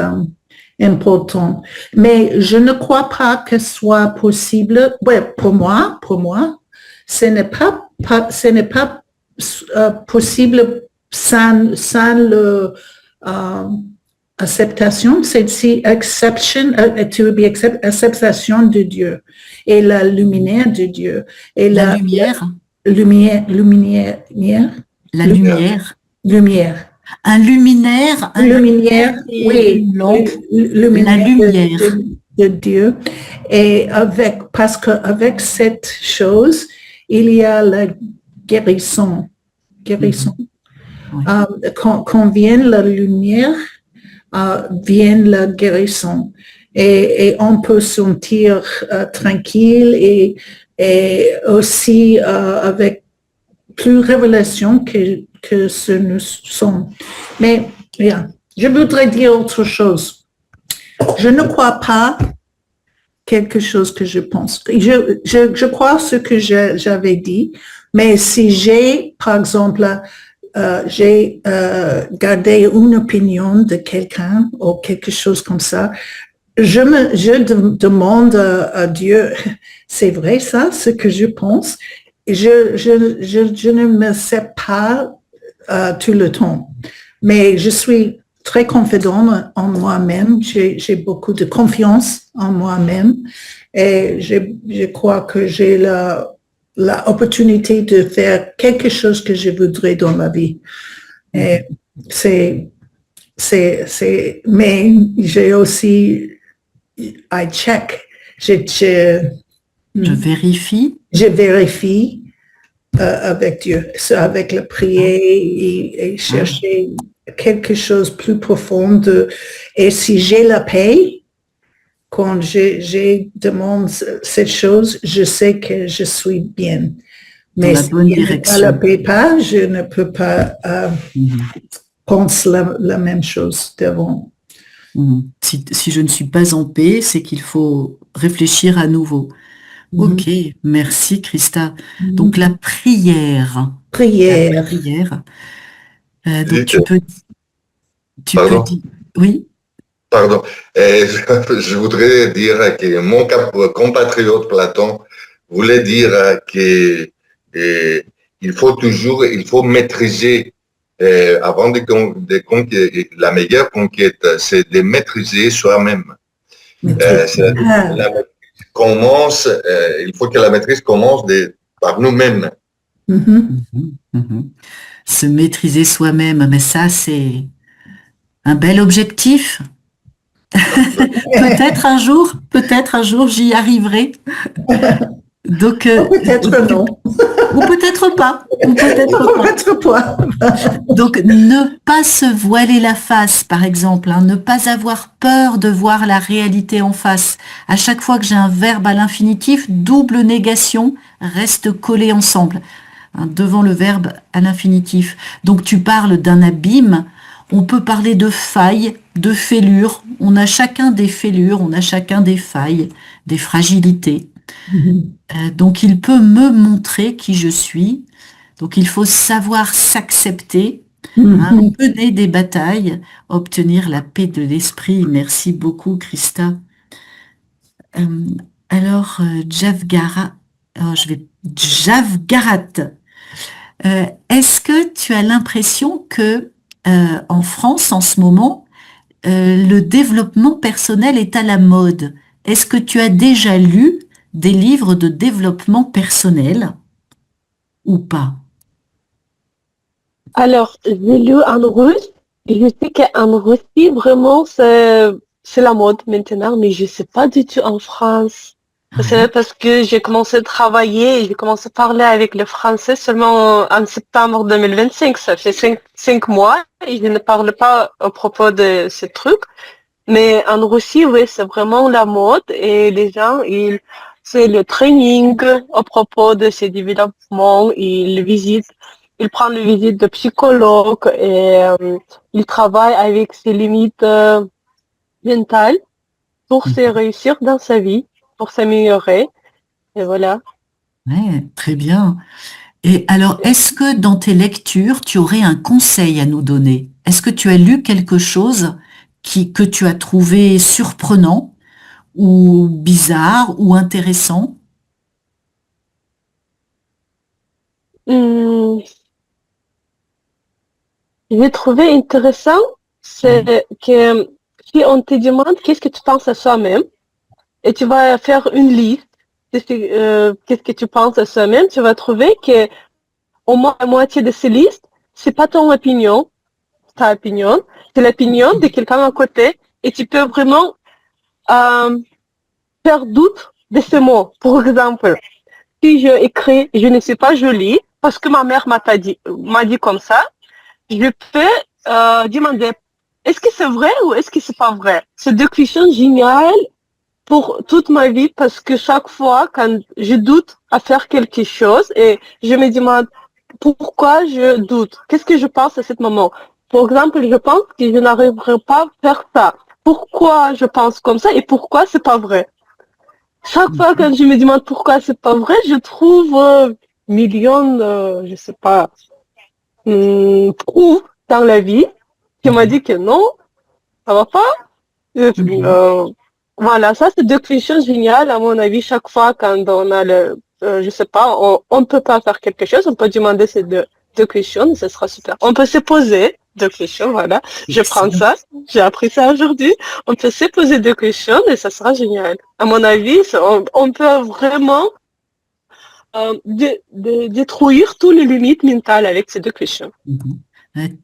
Speaker 4: importante. Mais je ne crois pas que ce soit possible. Ouais, pour moi, ce n'est pas possible sans le acceptation, c'est acceptation de Dieu et la lumière de Dieu et
Speaker 2: la lumière.
Speaker 4: Lumière.
Speaker 2: La lumière.
Speaker 4: Lumière.
Speaker 2: Un luminaire.
Speaker 4: Oui.
Speaker 2: Une lampe.
Speaker 4: La lumière
Speaker 2: de
Speaker 4: Dieu. Et parce qu'avec cette chose, il y a la guérison. Guérison.
Speaker 2: Oui.
Speaker 4: Quand vient la lumière, vient la guérison. Et on peut se sentir tranquille et aussi avec plus révélation que ce nous sommes. Mais je voudrais dire autre chose. Je ne crois pas quelque chose que je pense. Je crois ce que j'avais dit, mais si j'ai, par exemple, j'ai gardé une opinion de quelqu'un ou quelque chose comme ça, je demande à Dieu, c'est vrai ça, ce que je pense? Je ne me sais pas tout le temps, mais je suis très confidente en moi-même, j'ai beaucoup de confiance en moi-même et je crois que j'ai l'opportunité de faire quelque chose que je voudrais dans la vie. Et mais j'ai aussi, I check, je
Speaker 2: vérifie.
Speaker 4: Je vérifie avec Dieu, avec la prière et chercher quelque chose plus profond. Et si j'ai la paix, quand je demande cette chose, je sais que je suis bien. Mais
Speaker 2: la bonne
Speaker 4: si
Speaker 2: direction.
Speaker 4: je ne la paix pas, je ne peux pas penser la même chose devant.
Speaker 2: Si je ne suis pas en paix, c'est qu'il faut réfléchir à nouveau. Ok, merci Christa. Donc la prière.
Speaker 4: Prière.
Speaker 2: La prière. Donc
Speaker 3: Dites,
Speaker 2: tu peux dire. Oui.
Speaker 3: Pardon. Je voudrais dire que mon compatriote Platon voulait dire qu'il faut maîtriser, avant de conquérir, la meilleure conquête, c'est de maîtriser soi-même. La maîtrise commence, il faut que la maîtrise commence par nous-mêmes.
Speaker 2: Se maîtriser soi-même, mais ça c'est un bel objectif. Peut-être un jour j'y arriverai. Donc
Speaker 4: peut-être non.
Speaker 2: Ou peut-être pas.
Speaker 4: Peut-être pas.
Speaker 2: Donc ne pas se voiler la face, par exemple, ne pas avoir peur de voir la réalité en face. À chaque fois que j'ai un verbe à l'infinitif, double négation reste collé ensemble, devant le verbe à l'infinitif. Donc tu parles d'un abîme. On peut parler de failles, de fêlures. On a chacun des fêlures, on a chacun des failles, des fragilités. Donc il peut me montrer qui je suis. Donc il faut savoir s'accepter, mener des batailles, obtenir la paix de l'esprit. Merci beaucoup Christa. Alors Javgarat, est-ce que tu as l'impression que en France en ce moment, le développement personnel est à la mode? Est-ce que tu as déjà lu des livres de développement personnel ou pas?
Speaker 5: Alors, j'ai lu en russe, et je sais qu'en Russie, vraiment, c'est la mode maintenant, mais je ne sais pas du tout en France. C'est parce que j'ai commencé à travailler et j'ai commencé à parler avec le français seulement en septembre 2025. Ça fait 5 mois et je ne parle pas à propos de ce truc. Mais en Russie, oui, c'est vraiment la mode et les gens, c'est le training à propos de ces développements, ils prennent les visites de psychologues et ils travaillent avec ses limites mentales pour se réussir dans sa vie, pour s'améliorer. Et voilà.
Speaker 2: Ouais, très bien. Et alors, est-ce que dans tes lectures, tu aurais un conseil à nous donner? Est-ce que tu as lu quelque chose que tu as trouvé surprenant ou bizarre ou intéressant?
Speaker 5: J'ai trouvé intéressant, c'est que si on te demande qu'est-ce que tu penses à soi-même, et tu vas faire une liste de qu'est-ce que tu penses à soi-même, tu vas trouver que au moins la moitié de ces listes, c'est pas ton opinion, ta opinion, c'est l'opinion de quelqu'un à côté, et tu peux vraiment faire doute de ces mots. Par exemple, si je écris, je ne suis pas jolie, parce que ma mère m'a dit comme ça, je peux demander, est-ce que c'est vrai ou est-ce que c'est pas vrai? C'est deux questions géniales pour toute ma vie parce que chaque fois quand je doute à faire quelque chose et je me demande pourquoi je doute, qu'est-ce que je pense à ce moment? Par exemple, je pense que je n'arriverai pas à faire ça. Pourquoi je pense comme ça et pourquoi c'est pas vrai? Chaque fois quand je me demande pourquoi c'est pas vrai, je trouve millions de, je sais pas, preuves dans la vie qui m'a dit que non, ça va pas. Voilà, ça c'est deux questions géniales à mon avis. Chaque fois quand on a je sais pas, on peut pas faire quelque chose, on peut demander ces deux questions, ce sera super. On peut se poser deux questions, voilà. Je prends ça, j'ai appris ça aujourd'hui. On peut se poser deux questions et ça sera génial. À mon avis, on peut vraiment détruire toutes les limites mentales avec ces deux questions.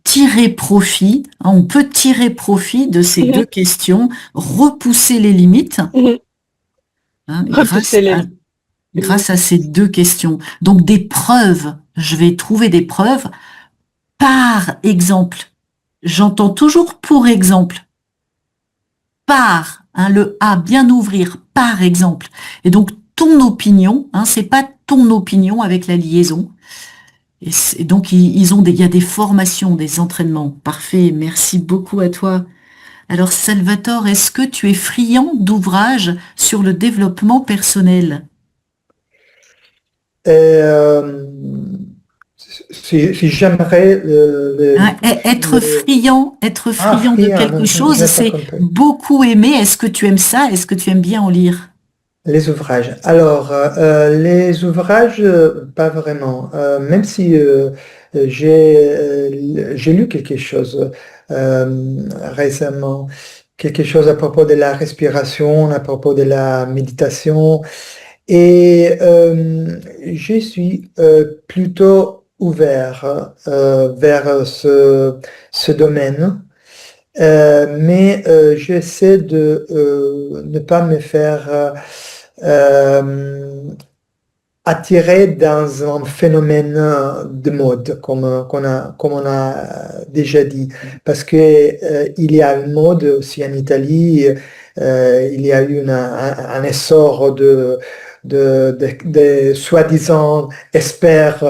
Speaker 2: Tirer profit, hein, on peut tirer profit de ces deux questions, repousser les limites hein, grâce à ces deux questions. Donc des preuves, je vais trouver des preuves. Par exemple, j'entends toujours pour exemple, par, hein, le A bien ouvrir, par exemple. Et donc ton opinion, hein, c'est pas ton opinion avec la liaison. Et donc, il y a des formations, des entraînements. Parfait, merci beaucoup à toi. Alors, Salvatore, est-ce que tu es friand d'ouvrages sur le développement personnel?
Speaker 1: Si j'aimerais
Speaker 2: Être friand de quelque chose, c'est beaucoup aimer. Est-ce que tu aimes ça? Est-ce que tu aimes bien en lire?
Speaker 1: Les ouvrages. Alors, les ouvrages, pas vraiment. Même si j'ai lu quelque chose récemment, quelque chose à propos de la respiration, à propos de la méditation, et je suis plutôt ouvert vers ce domaine. Mais j'essaie de ne pas me faire attirer dans un phénomène de mode, comme on a déjà dit, parce que il y a une mode aussi en Italie, il y a eu un essor de soi-disant experts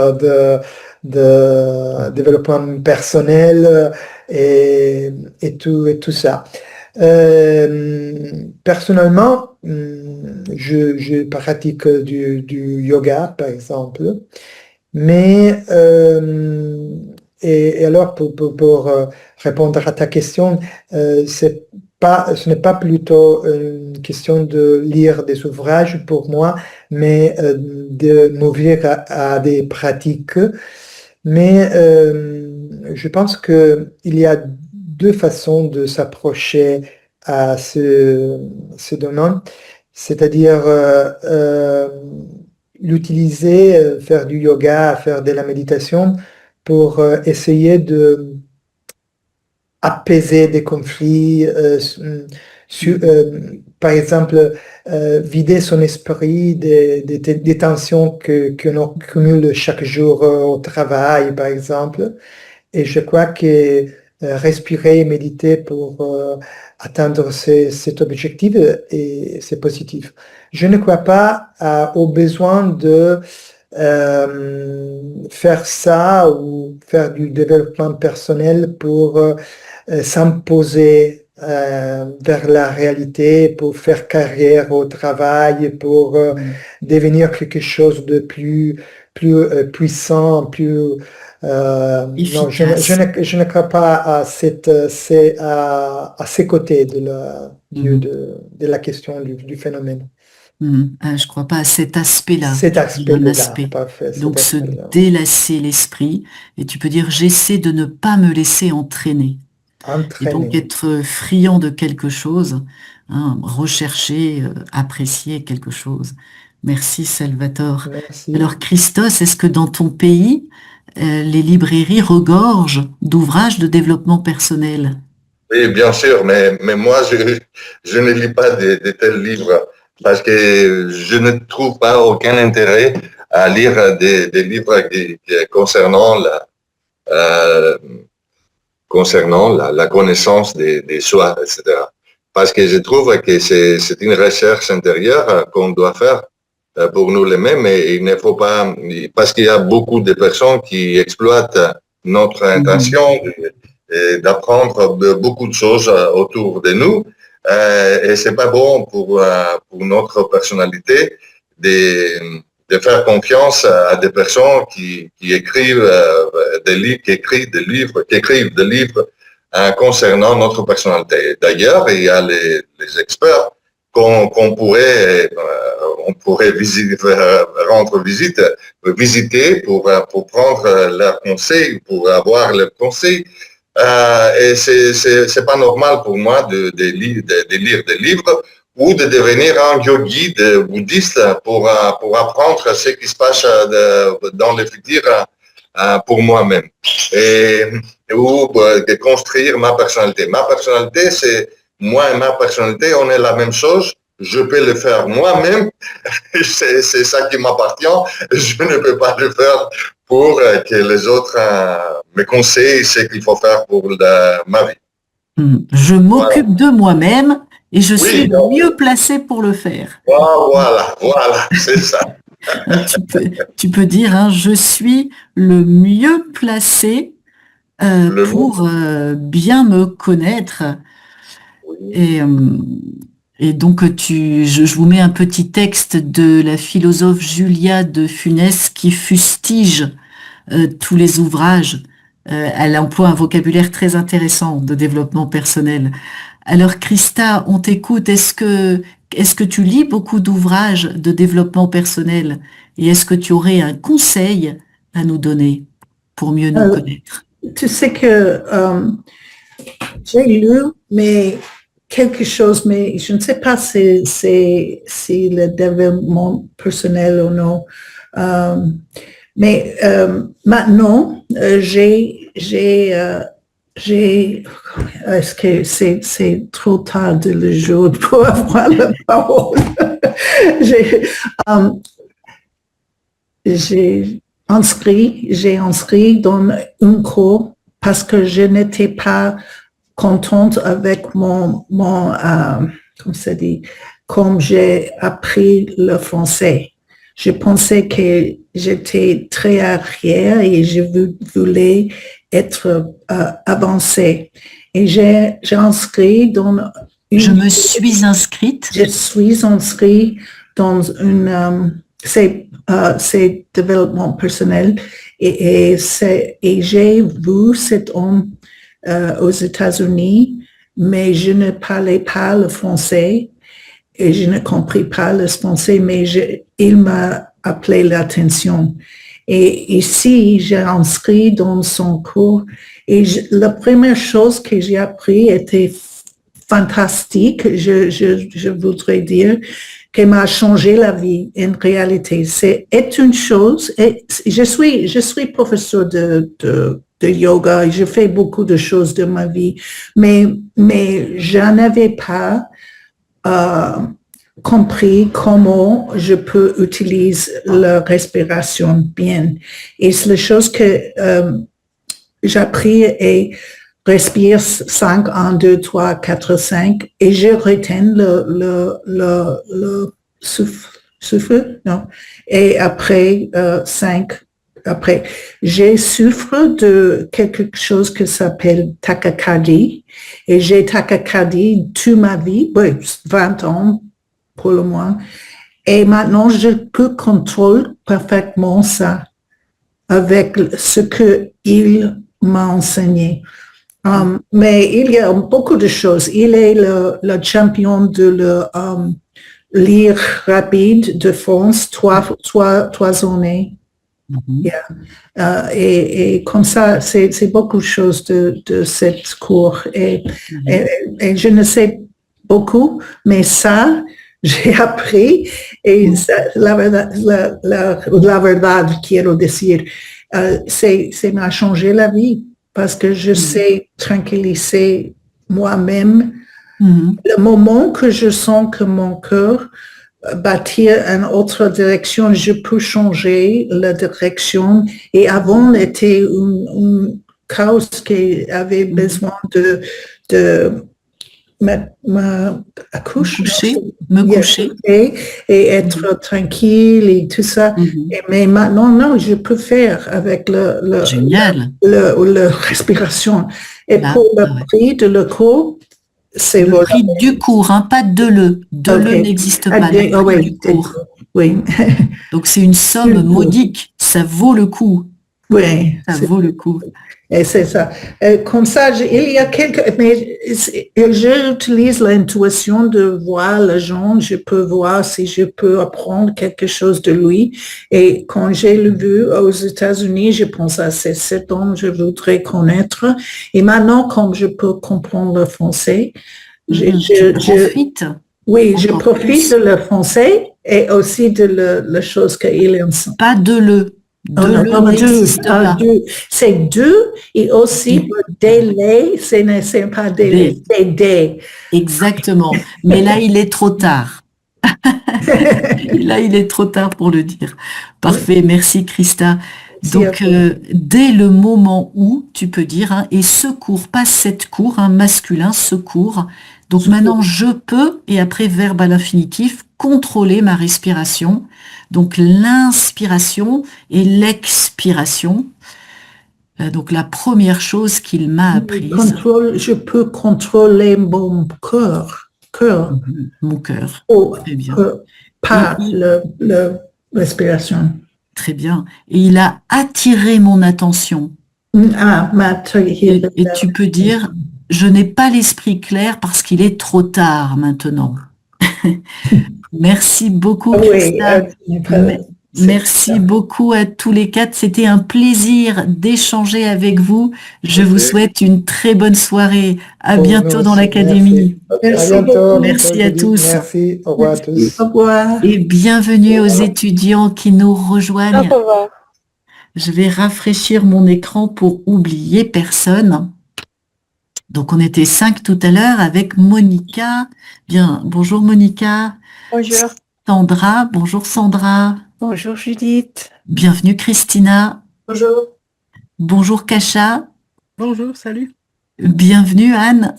Speaker 1: de développement personnel et tout ça. Personnellement, je pratique du yoga, par exemple, mais et alors pour répondre à ta question, ce n'est pas plutôt une question de lire des ouvrages pour moi, mais de m'ouvrir à des pratiques. Mais je pense qu'il y a deux façons de s'approcher à ce domaine, c'est-à-dire l'utiliser, faire du yoga, faire de la méditation pour essayer de apaiser des conflits, par exemple, vider son esprit des tensions que l'on cumule chaque jour au travail, par exemple. Et je crois que respirer et méditer pour atteindre cet objectif, et c'est positif. Je ne crois pas au besoin de faire ça ou faire du développement personnel pour s'imposer vers la réalité, pour faire carrière au travail, pour devenir quelque chose de plus puissant, plus non, je ne crois pas à ces côtés de la question du phénomène.
Speaker 2: Je ne crois pas à cet aspect-là.
Speaker 1: Cet aspect-là,
Speaker 2: parfait. Donc se délasser l'esprit, et tu peux dire j'essaie de ne pas me laisser entraîner. Et donc être friand de quelque chose, hein, rechercher, apprécier quelque chose. Merci Salvatore.
Speaker 1: Merci.
Speaker 2: Alors Christos, est-ce que dans ton pays, les librairies regorgent d'ouvrages de développement personnel?
Speaker 3: Oui, bien sûr, mais moi, je ne lis pas de tels livres parce que je ne trouve pas aucun intérêt à lire des livres concernant la connaissance des soi, etc. Parce que je trouve que c'est une recherche intérieure qu'on doit faire pour nous les mêmes et il ne faut pas, parce qu'il y a beaucoup de personnes qui exploitent notre intention d'apprendre beaucoup de choses autour de nous et c'est pas bon pour notre personnalité de faire confiance à des personnes qui écrivent des livres, qui écrivent des livres concernant notre personnalité. D'ailleurs, il y a les experts qu'on pourrait rendre visiter pour prendre leurs conseils, pour avoir leurs conseils. Et c'est pas normal pour moi de lire des livres ou de devenir un yogi bouddhiste pour apprendre ce qui se passe dans le futur pour moi-même ou de construire ma personnalité. Ma personnalité, c'est moi et ma personnalité, on est la même chose. Je peux le faire moi-même, c'est ça qui m'appartient. Je ne peux pas le faire pour que les autres me conseillent ce qu'il faut faire pour ma vie.
Speaker 2: Je m'occupe de moi-même et je suis le mieux placé pour le faire.
Speaker 3: Voilà, c'est ça.
Speaker 2: Tu peux dire, hein, je suis le mieux placé pour bien me connaître. Oui. Et donc, je vous mets un petit texte de la philosophe Julia de Funès qui fustige tous les ouvrages. Elle emploie un vocabulaire très intéressant de développement personnel. Alors, Christa, on t'écoute. Est-ce que tu lis beaucoup d'ouvrages de développement personnel et est-ce que tu aurais un conseil à nous donner pour mieux nous connaître?
Speaker 4: Tu sais que j'ai lu, mais quelque chose, mais je ne sais pas si le développement personnel ou non. Mais maintenant, est-ce que c'est trop tard de le jour pour avoir la parole? J'ai inscrit dans un cours parce que je n'étais pas contente avec comme j'ai appris le français. Je pensais que j'étais très arrière et je voulais être avancée. Et j'ai inscrit dans
Speaker 2: Je me suis inscrite.
Speaker 4: Je suis inscrite dans une c'est développement personnel et j'ai vu cet homme aux États-Unis, mais je ne parlais pas le français et je ne compris pas le français, mais il m'a appelé l'attention. Et ici, j'ai inscrit dans son cours et la première chose que j'ai appris était fantastique, je voudrais dire, qui m'a changé la vie en réalité. C'est une chose, et je suis professeur de yoga, je fais beaucoup de choses de ma vie, mais je n'avais pas compris comment je peux utiliser la respiration bien. Et c'est la chose que j'ai appris et respire 5, 1, 2, 3, 4, 5 et je retiens le souffle, non. Et après 5, après, j'ai souffre de quelque chose qui s'appelle tachycardie et j'ai tachycardie toute ma vie, 20 ans pour le moins. Et maintenant, je peux contrôler parfaitement ça avec ce qu'il m'a enseigné. Mais il y a beaucoup de choses. Il est le champion de le lire rapide de France, trois années. Et comme ça, c'est beaucoup de choses de cette cours. Et je ne sais beaucoup, mais ça, j'ai appris. Et ça, la verdad, quiero decir, ça m'a changé la vie. Parce que je sais tranquilliser moi-même. Le moment que je sens que mon cœur bâtir une autre direction, je peux changer la direction. Et avant, était un chaos qui avait besoin de
Speaker 2: coucher, me coucher.
Speaker 4: Et être tranquille et tout ça. Mais maintenant, non, je peux faire avec
Speaker 2: Génial.
Speaker 4: le respiration. Et
Speaker 2: Là,
Speaker 4: pour le prix de le cours, c'est
Speaker 2: le prix du cours, hein, pas de le. De le n'existe pas. Le prix du cours.
Speaker 4: Oui.
Speaker 2: Donc c'est une somme modique. Ça vaut le coup.
Speaker 4: Oui.
Speaker 2: Ça vaut le coup.
Speaker 4: Et c'est ça. Comme ça, il y a mais j'utilise l'intuition de voir les gens. Je peux voir si je peux apprendre quelque chose de lui. Et quand j'ai le vu aux États-Unis, je pense à c'est cet homme que je voudrais connaître. Et maintenant, comme je peux comprendre le français,
Speaker 2: tu profites.
Speaker 4: Oui, je profite de le français et aussi de la chose qu'il enseigne.
Speaker 2: Pas de le.
Speaker 4: C'est deux et aussi délai, ce n'est pas délai, c'est des.
Speaker 2: Exactement. Mais là, il est trop tard. Là, il est trop tard pour le dire. Parfait. Merci, Christa. Donc, dès le moment où, tu peux dire, hein, et secours, pas cette cour, un masculin, secours. Donc maintenant, je peux, et après verbe à l'infinitif, contrôler ma respiration. Donc l'inspiration et l'expiration. Donc la première chose qu'il m'a apprise.
Speaker 4: Je peux contrôler mon cœur.
Speaker 2: Mon cœur. Très bien.
Speaker 4: Par la respiration.
Speaker 2: Très bien. Et il a attiré mon attention. Et tu peux dire, je n'ai pas l'esprit clair parce qu'il est trop tard maintenant. Merci beaucoup, Christa. Merci beaucoup à tous les quatre. C'était un plaisir d'échanger avec vous. Je vous souhaite une très bonne soirée. À bientôt dans l'Académie.
Speaker 1: À bientôt.
Speaker 2: Merci à tous.
Speaker 1: Merci. Au revoir à tous.
Speaker 4: Au revoir.
Speaker 2: Et bienvenue aux étudiants qui nous rejoignent.
Speaker 5: Au revoir.
Speaker 2: Je vais rafraîchir mon écran pour oublier personne. Donc, on était 5 tout à l'heure avec Monica. Bien, bonjour Monica.
Speaker 6: Bonjour.
Speaker 2: Sandra, bonjour Sandra.
Speaker 6: Bonjour Judith.
Speaker 2: Bienvenue Christina.
Speaker 6: Bonjour.
Speaker 2: Bonjour Kacha.
Speaker 6: Bonjour, salut.
Speaker 2: Bienvenue Anne.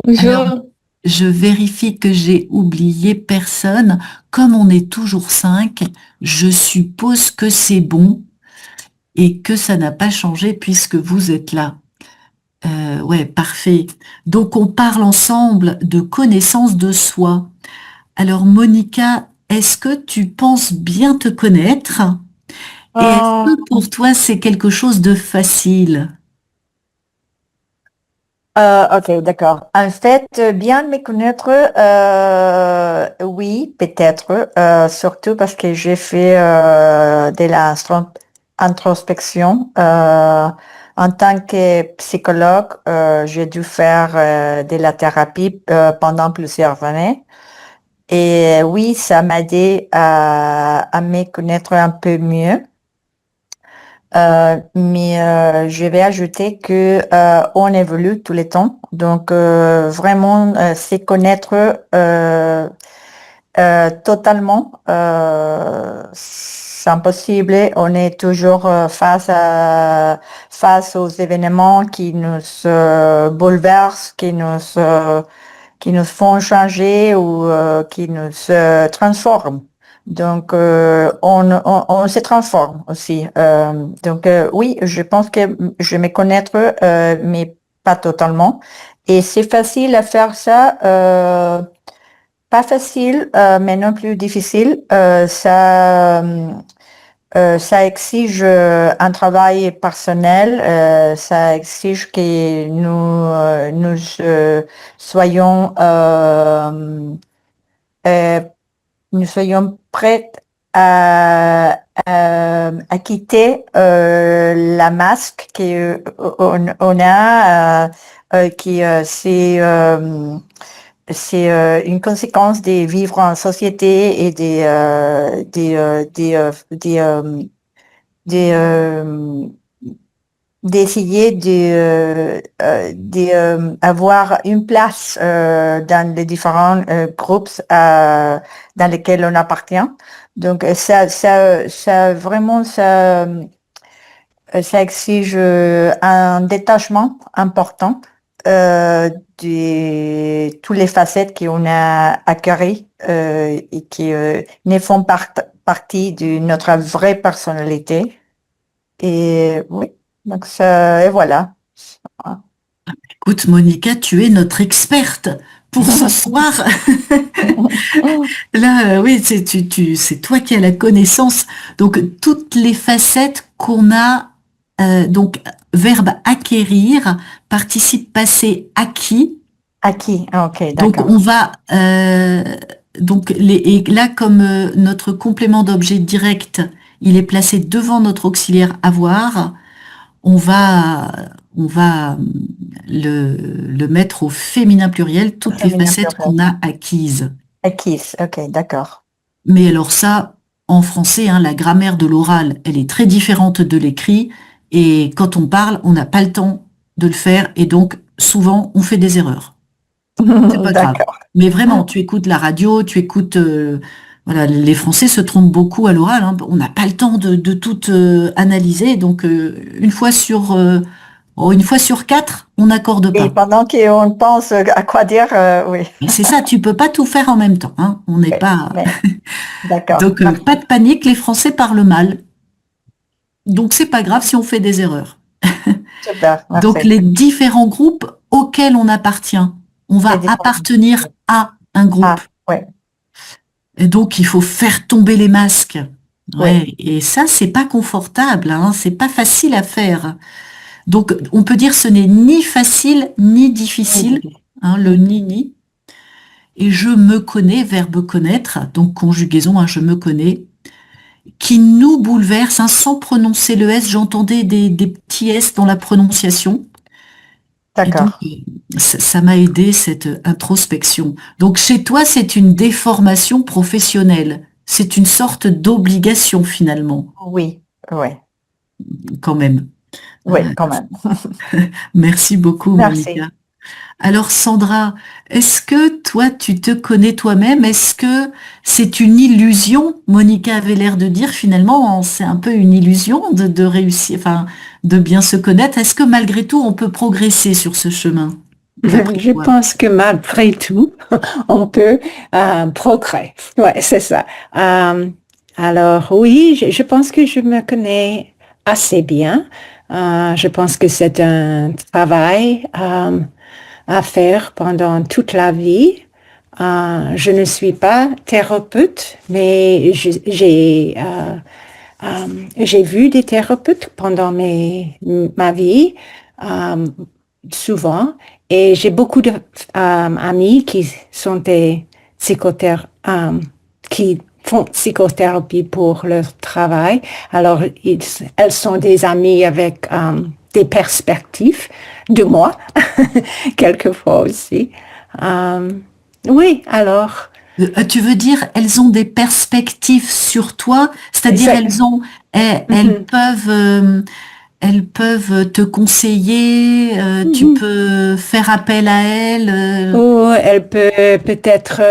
Speaker 5: Bonjour.
Speaker 2: Alors, je vérifie que j'ai oublié personne. Comme on est toujours 5, je suppose que c'est bon et que ça n'a pas changé puisque vous êtes là. Ouais, parfait. Donc, on parle ensemble de connaissance de soi. Alors, Monica, est-ce que tu penses bien te connaître? Et est-ce que pour toi, c'est quelque chose de facile?
Speaker 6: Ok, d'accord. En fait, bien me connaître, oui, peut-être, surtout parce que j'ai fait de l'introspection. En tant que psychologue, j'ai dû faire de la thérapie pendant plusieurs années. Et oui, ça m'a aidé à me connaître un peu mieux. Mais je vais ajouter que on évolue tout le temps, donc vraiment se connaître totalement, c'est impossible. On est toujours face aux événements qui nous bouleversent, qui nous font changer ou qui nous transforment. Donc, on se transforme aussi. Donc, oui, je pense que je me connaître, mais pas totalement. Et c'est facile à faire ça. Pas facile, mais non plus difficile. Ça exige un travail personnel. Ça exige que nous soyons prêts à quitter la masque qu'on a, qui c'est une conséquence de vivre en société et d'essayer avoir une place dans les différents groupes dans lesquels on appartient. Donc ça vraiment ça exige un détachement important de toutes les facettes qu'on a acquéries et qui ne font partie de notre vraie personnalité. Et oui, donc ça, et voilà.
Speaker 2: Écoute, Monica, tu es notre experte pour ce soir. Là, oui, c'est toi qui as la connaissance. Donc, toutes les facettes qu'on a, donc, verbe acquérir, participe passé acquis.
Speaker 6: Acquis, ok,
Speaker 2: Donc,
Speaker 6: d'accord.
Speaker 2: on va, et là, comme notre complément d'objet direct, il est placé devant notre auxiliaire avoir, on va le mettre au féminin pluriel, toutes les
Speaker 6: Féminin
Speaker 2: facettes
Speaker 6: pluriel.
Speaker 2: qu'on a acquises.
Speaker 6: Acquis, ok, d'accord.
Speaker 2: Mais alors ça, en français, hein, la grammaire de l'oral, elle est très différente de l'écrit, et quand on parle, on n'a pas le temps de le faire, et donc souvent, on fait des erreurs. C'est pas grave.
Speaker 6: D'accord.
Speaker 2: Mais vraiment, tu écoutes la radio, tu écoutes... voilà, les Français se trompent beaucoup à l'oral, hein. On n'a pas le temps de tout analyser, donc une fois sur 4, on n'accorde
Speaker 6: Et
Speaker 2: pas.
Speaker 6: pendant qu'on pense à quoi dire, oui.
Speaker 2: Et c'est ça, tu peux pas tout faire en même temps, hein. On n'est pas...
Speaker 6: Mais, d'accord.
Speaker 2: Donc, pas de panique, les Français parlent mal. Donc, c'est pas grave si on fait des erreurs.
Speaker 6: Super,
Speaker 2: Donc,
Speaker 6: merci.
Speaker 2: les différents groupes auxquels on appartient, on va
Speaker 6: Les différents-
Speaker 2: appartenir à un groupe.
Speaker 6: Ah, ouais.
Speaker 2: Et donc, il faut faire tomber les masques. Ouais.
Speaker 6: Oui.
Speaker 2: Et ça, c'est pas confortable, hein. C'est pas facile à faire. Donc, on peut dire ce n'est ni facile ni difficile, hein, le ni. Et je me connais, verbe connaître, donc conjugaison, hein, je me connais, qui nous bouleverse, hein, sans prononcer le S. J'entendais des petits S dans la prononciation. Et donc,
Speaker 6: D'accord.
Speaker 2: ça m'a aidé, cette introspection. Donc, chez toi, c'est une déformation professionnelle. C'est une sorte d'obligation, finalement,
Speaker 6: Oui, oui,
Speaker 2: quand même.
Speaker 6: oui, quand même.
Speaker 2: Merci beaucoup,
Speaker 6: Merci.
Speaker 2: Monica. Alors, Sandra, est-ce que toi, tu te connais toi-même? Est-ce que c'est une illusion? Monica avait l'air de dire, finalement, c'est un peu une illusion de réussir, enfin, de bien se connaître. Est-ce que malgré tout, on peut progresser sur ce chemin? D'après
Speaker 7: Je
Speaker 2: toi?
Speaker 7: pense que malgré tout, on peut progresser. Ouais, c'est ça. Alors oui, je pense que je me connais assez bien. Je pense que c'est un travail à faire pendant toute la vie. Je ne suis pas thérapeute, mais j'ai vu des thérapeutes pendant ma vie, souvent, et j'ai beaucoup de amis qui sont des qui font psychothérapie pour leur travail. Alors, elles sont des amies avec des perspectives de moi, quelquefois aussi. Oui, alors...
Speaker 2: Tu veux dire, elles ont des perspectives sur toi, c'est-à-dire elles peuvent te conseiller, tu peux faire appel à elles.
Speaker 7: Ou elle peut peut-être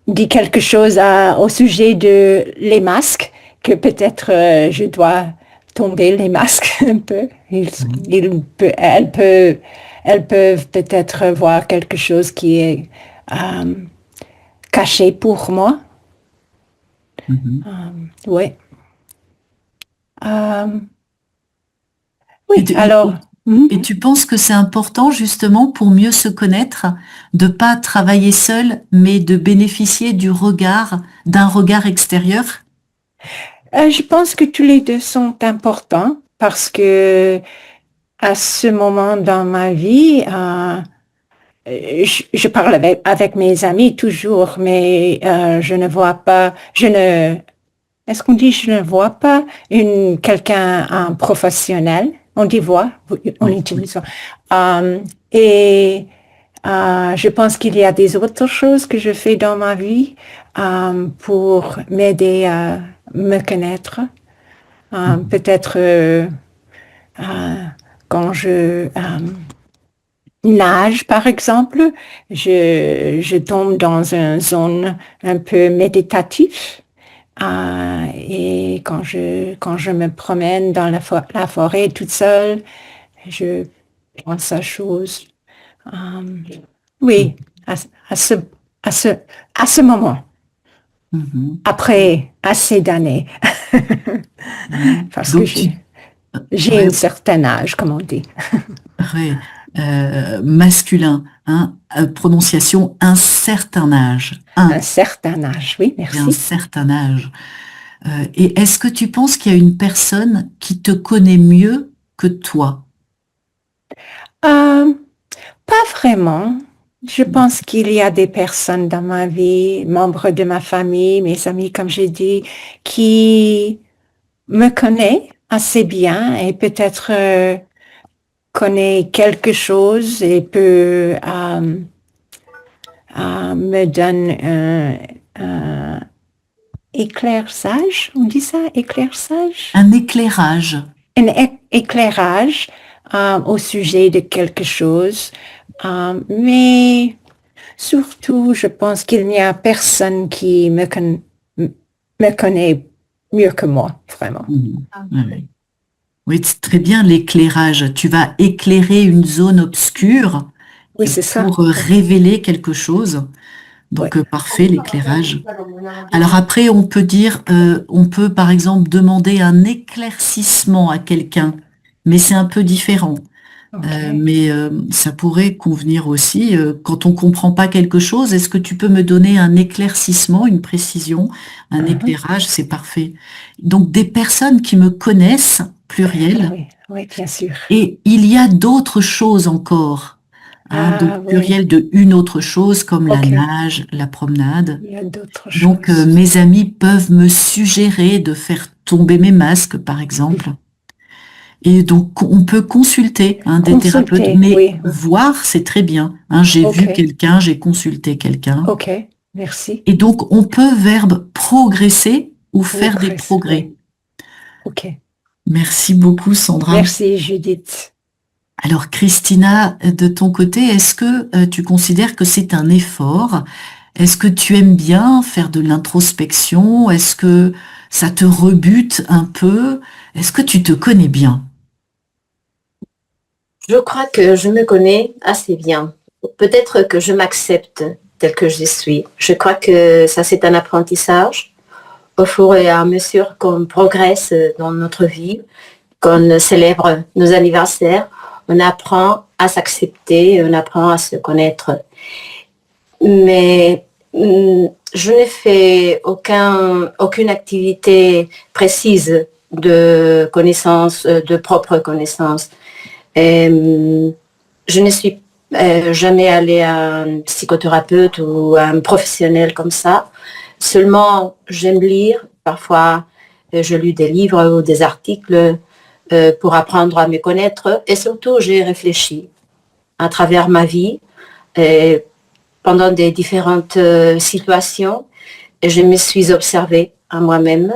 Speaker 7: dire quelque chose au sujet de les masques, que peut-être je dois tomber les masques un peu. Elles peuvent peut-être voir quelque chose qui est caché pour moi. Oui. Oui, alors...
Speaker 2: Et tu penses que c'est important justement pour mieux se connaître, de pas travailler seul, mais de bénéficier d'un regard extérieur?
Speaker 7: Je pense que tous les deux sont importants parce que à ce moment dans ma vie, je parle avec mes amis toujours, mais je ne vois pas, est-ce qu'on dit je ne vois pas quelqu'un professionnel? On dit voir, on utilise ça. Et je pense qu'il y a des autres choses que je fais dans ma vie pour m'aider à me connaître. Peut-être quand je nage, par exemple, je tombe dans une zone un peu méditative. Et quand je me promène dans la forêt toute seule, je pense à choses. Oui, à ce moment, après assez d'années, parce que
Speaker 2: Donc,
Speaker 7: j'ai
Speaker 2: ouais,
Speaker 7: un certain âge, comme on dit.
Speaker 2: ouais, masculin, hein, prononciation un certain âge.
Speaker 7: Un certain âge, oui,
Speaker 2: Et un
Speaker 7: merci.
Speaker 2: certain âge. Et est-ce que tu penses qu'il y a une personne qui te connaît mieux que toi?
Speaker 7: Pas vraiment. Je pense qu'il y a des personnes dans ma vie, membres de ma famille, mes amis, comme j'ai dit, qui me connaissent assez bien et peut-être connaît quelque chose et peut me donne un éclairage, on dit ça, éclairage?
Speaker 2: Un éclairage.
Speaker 7: Un éclairage au sujet de quelque chose. Mais surtout, je pense qu'il n'y a personne qui me connaît mieux que moi, vraiment.
Speaker 2: Oui, oui, c'est très bien l'éclairage. Tu vas éclairer une zone obscure
Speaker 7: Oui, c'est ça.
Speaker 2: pour révéler quelque chose. Donc,
Speaker 7: Oui.
Speaker 2: parfait, l'éclairage. Alors après, on peut par exemple demander un éclaircissement à quelqu'un, mais c'est un peu différent.
Speaker 7: Ok.
Speaker 2: Mais ça pourrait convenir aussi. Quand on comprend pas quelque chose, est-ce que tu peux me donner un éclaircissement, une précision, un éclairage? C'est parfait. Donc des personnes qui me connaissent, pluriel,
Speaker 7: Oui, oui, bien sûr.
Speaker 2: et il y a d'autres choses encore. Donc
Speaker 7: Oui,
Speaker 2: pluriel de une autre chose comme la
Speaker 7: Ok.
Speaker 2: nage, la promenade.
Speaker 7: il y a d'autres
Speaker 2: Donc
Speaker 7: choses.
Speaker 2: mes amis peuvent me suggérer de faire tomber mes masques, par exemple. Et donc, on peut consulter des thérapeutes,
Speaker 7: Consulter,
Speaker 2: mais
Speaker 7: oui.
Speaker 2: voir, c'est très bien. J'ai
Speaker 7: Ok.
Speaker 2: vu quelqu'un, j'ai consulté quelqu'un.
Speaker 7: Ok, merci.
Speaker 2: Et donc, on peut verbe progresser ou faire des
Speaker 7: Progresse,
Speaker 2: progrès.
Speaker 7: Ok.
Speaker 2: Merci beaucoup, Sandra.
Speaker 7: Merci, Judith.
Speaker 2: Alors, Christina, de ton côté, est-ce que tu considères que c'est un effort? Est-ce que tu aimes bien faire de l'introspection? Est-ce que ça te rebute un peu? Est-ce que tu te connais bien?
Speaker 8: Je crois que je me connais assez bien. Peut-être que je m'accepte tel que je suis. Je crois que ça, c'est un apprentissage. Au fur et à mesure qu'on progresse dans notre vie, qu'on célèbre nos anniversaires, on apprend à s'accepter, on apprend à se connaître. Mais je n'ai fait aucune activité précise de connaissance, de propre connaissance. Je ne suis jamais allée à un psychothérapeute ou à un professionnel comme ça. Seulement, j'aime lire. Parfois, je lis des livres ou des articles pour apprendre à me connaître. Et surtout, j'ai réfléchi à travers ma vie pendant des différentes situations. Et je me suis observée à moi-même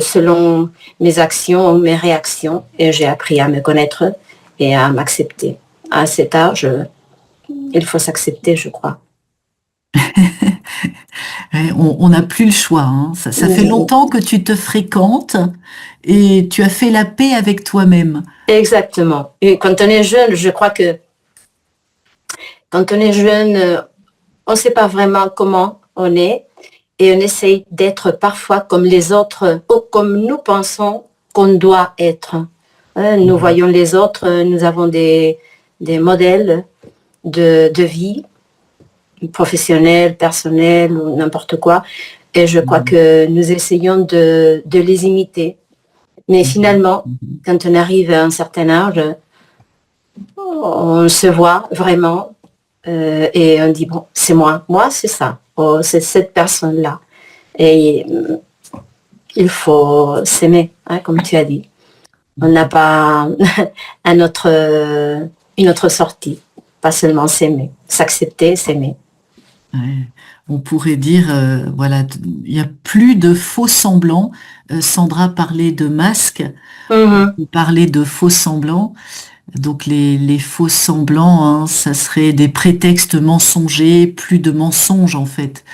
Speaker 8: selon mes actions ou mes réactions. Et j'ai appris à me connaître et à m'accepter. À cet âge, il faut s'accepter, je crois.
Speaker 2: On n'a plus le choix. Ça fait longtemps que tu te fréquentes et tu as fait la paix avec toi-même.
Speaker 8: Exactement. Et quand on est jeune, je crois que quand on est jeune, on ne sait pas vraiment comment on est et on essaye d'être parfois comme les autres ou comme nous pensons qu'on doit être. Nous voyons les autres, nous avons des modèles de vie, professionnels, personnels ou n'importe quoi. Et je crois que nous essayons de les imiter. Mais finalement, quand on arrive à un certain âge, on se voit vraiment et on dit, bon, c'est moi, c'est ça, oh, c'est cette personne-là. Et il faut s'aimer, comme tu as dit. On n'a pas une autre sortie, pas seulement s'aimer, s'accepter, s'aimer.
Speaker 2: Ouais. On pourrait dire, voilà, il n'y a plus de faux semblants. Sandra parlait de masques,
Speaker 8: Mhm.
Speaker 2: on parlait de faux semblants. Donc les faux semblants, hein, ça serait des prétextes mensongers, plus de mensonges en fait.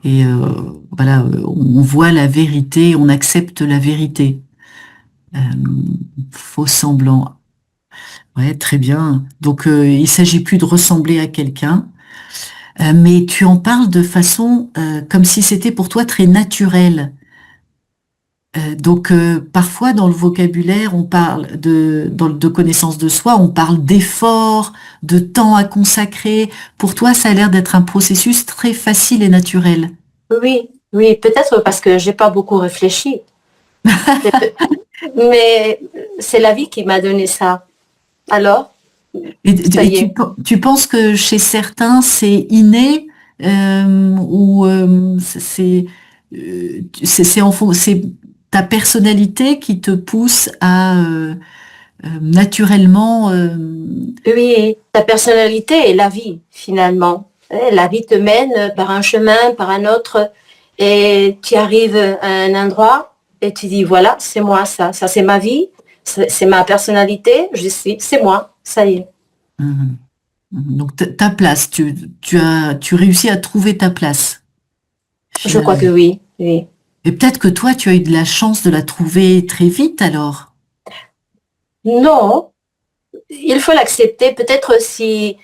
Speaker 2: Et voilà, on voit la vérité, on accepte la vérité. Euh, Faux semblants. Ouais, très bien. Donc il s'agit plus de ressembler à quelqu'un. Mais tu en parles de façon comme si c'était pour toi très naturel. Donc parfois dans le vocabulaire, on parle de connaissance de soi, on parle d'effort, de temps à consacrer. Pour toi, ça a l'air d'être un processus très facile et naturel.
Speaker 8: Oui, oui, peut-être parce que j'ai pas beaucoup réfléchi. C'est peut- Mais c'est la vie qui m'a donné ça. Alors, ça
Speaker 2: Et
Speaker 8: y est.
Speaker 2: tu penses que chez certains, c'est inné ou c'est ta personnalité qui te pousse à naturellement
Speaker 8: Oui, ta personnalité est la vie, finalement. La vie te mène par un chemin, par un autre, et tu arrives à un endroit et tu dis, voilà, c'est moi, ça c'est ma vie, c'est ma personnalité, c'est moi, ça y est.
Speaker 2: Mhm. Donc ta place, tu réussis à trouver ta place
Speaker 8: Je crois
Speaker 2: finalement.
Speaker 8: que oui, oui.
Speaker 2: Et peut-être que toi, tu as eu de la chance de la trouver très vite alors.
Speaker 8: Non, il faut l'accepter. Peut-être si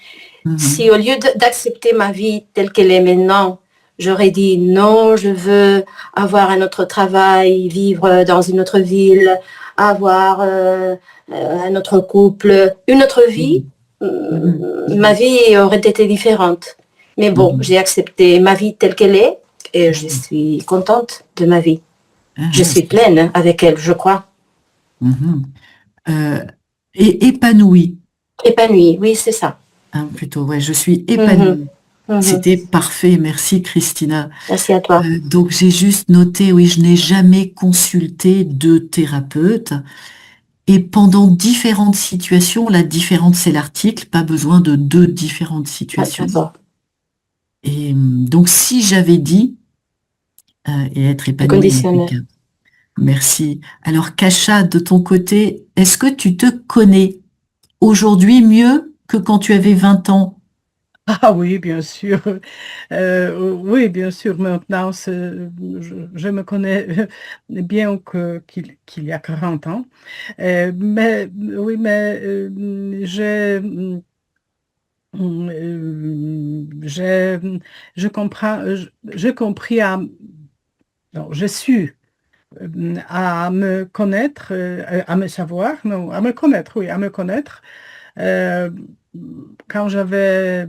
Speaker 2: Mhm.
Speaker 8: au lieu d'accepter ma vie telle qu'elle est maintenant, j'aurais dit non, je veux avoir un autre travail, vivre dans une autre ville, avoir un autre couple, une autre vie,
Speaker 2: Mhm. Mhm.
Speaker 8: ma vie aurait été différente. Mais bon,
Speaker 2: Mhm.
Speaker 8: j'ai accepté ma vie telle qu'elle est et je
Speaker 2: Mhm.
Speaker 8: suis contente de ma vie. Je
Speaker 2: Ah,
Speaker 8: suis pleine avec elle, je crois.
Speaker 2: mhm. Euh, et épanouie,
Speaker 8: Épanouie, oui, c'est ça.
Speaker 2: hein, plutôt. Ouais, je suis
Speaker 8: Mhm,
Speaker 2: épanouie.
Speaker 8: mhm.
Speaker 2: C'était parfait, merci Christina.
Speaker 8: Merci à toi.
Speaker 2: Donc j'ai juste noté, oui, je n'ai jamais consulté de thérapeute. Et pendant différentes situations, la différente c'est l'article, pas besoin de deux différentes
Speaker 8: Ah,
Speaker 2: situations.
Speaker 8: d'accord.
Speaker 2: Et donc si j'avais dit, et être
Speaker 8: Le
Speaker 2: épanouie,
Speaker 8: conditionnel.
Speaker 2: impeccable. Merci. Alors Kacha, de ton côté, est-ce que tu te connais aujourd'hui mieux que quand tu avais 20 ans?
Speaker 9: Ah oui, bien sûr. Oui, bien sûr. Maintenant, je me connais bien qu'il y a 40 ans. Mais oui, mais j'ai, je comprends, j'ai compris non, je suis à me connaître, à me savoir, non, à me connaître, oui, à me connaître. Euh, Quand j'avais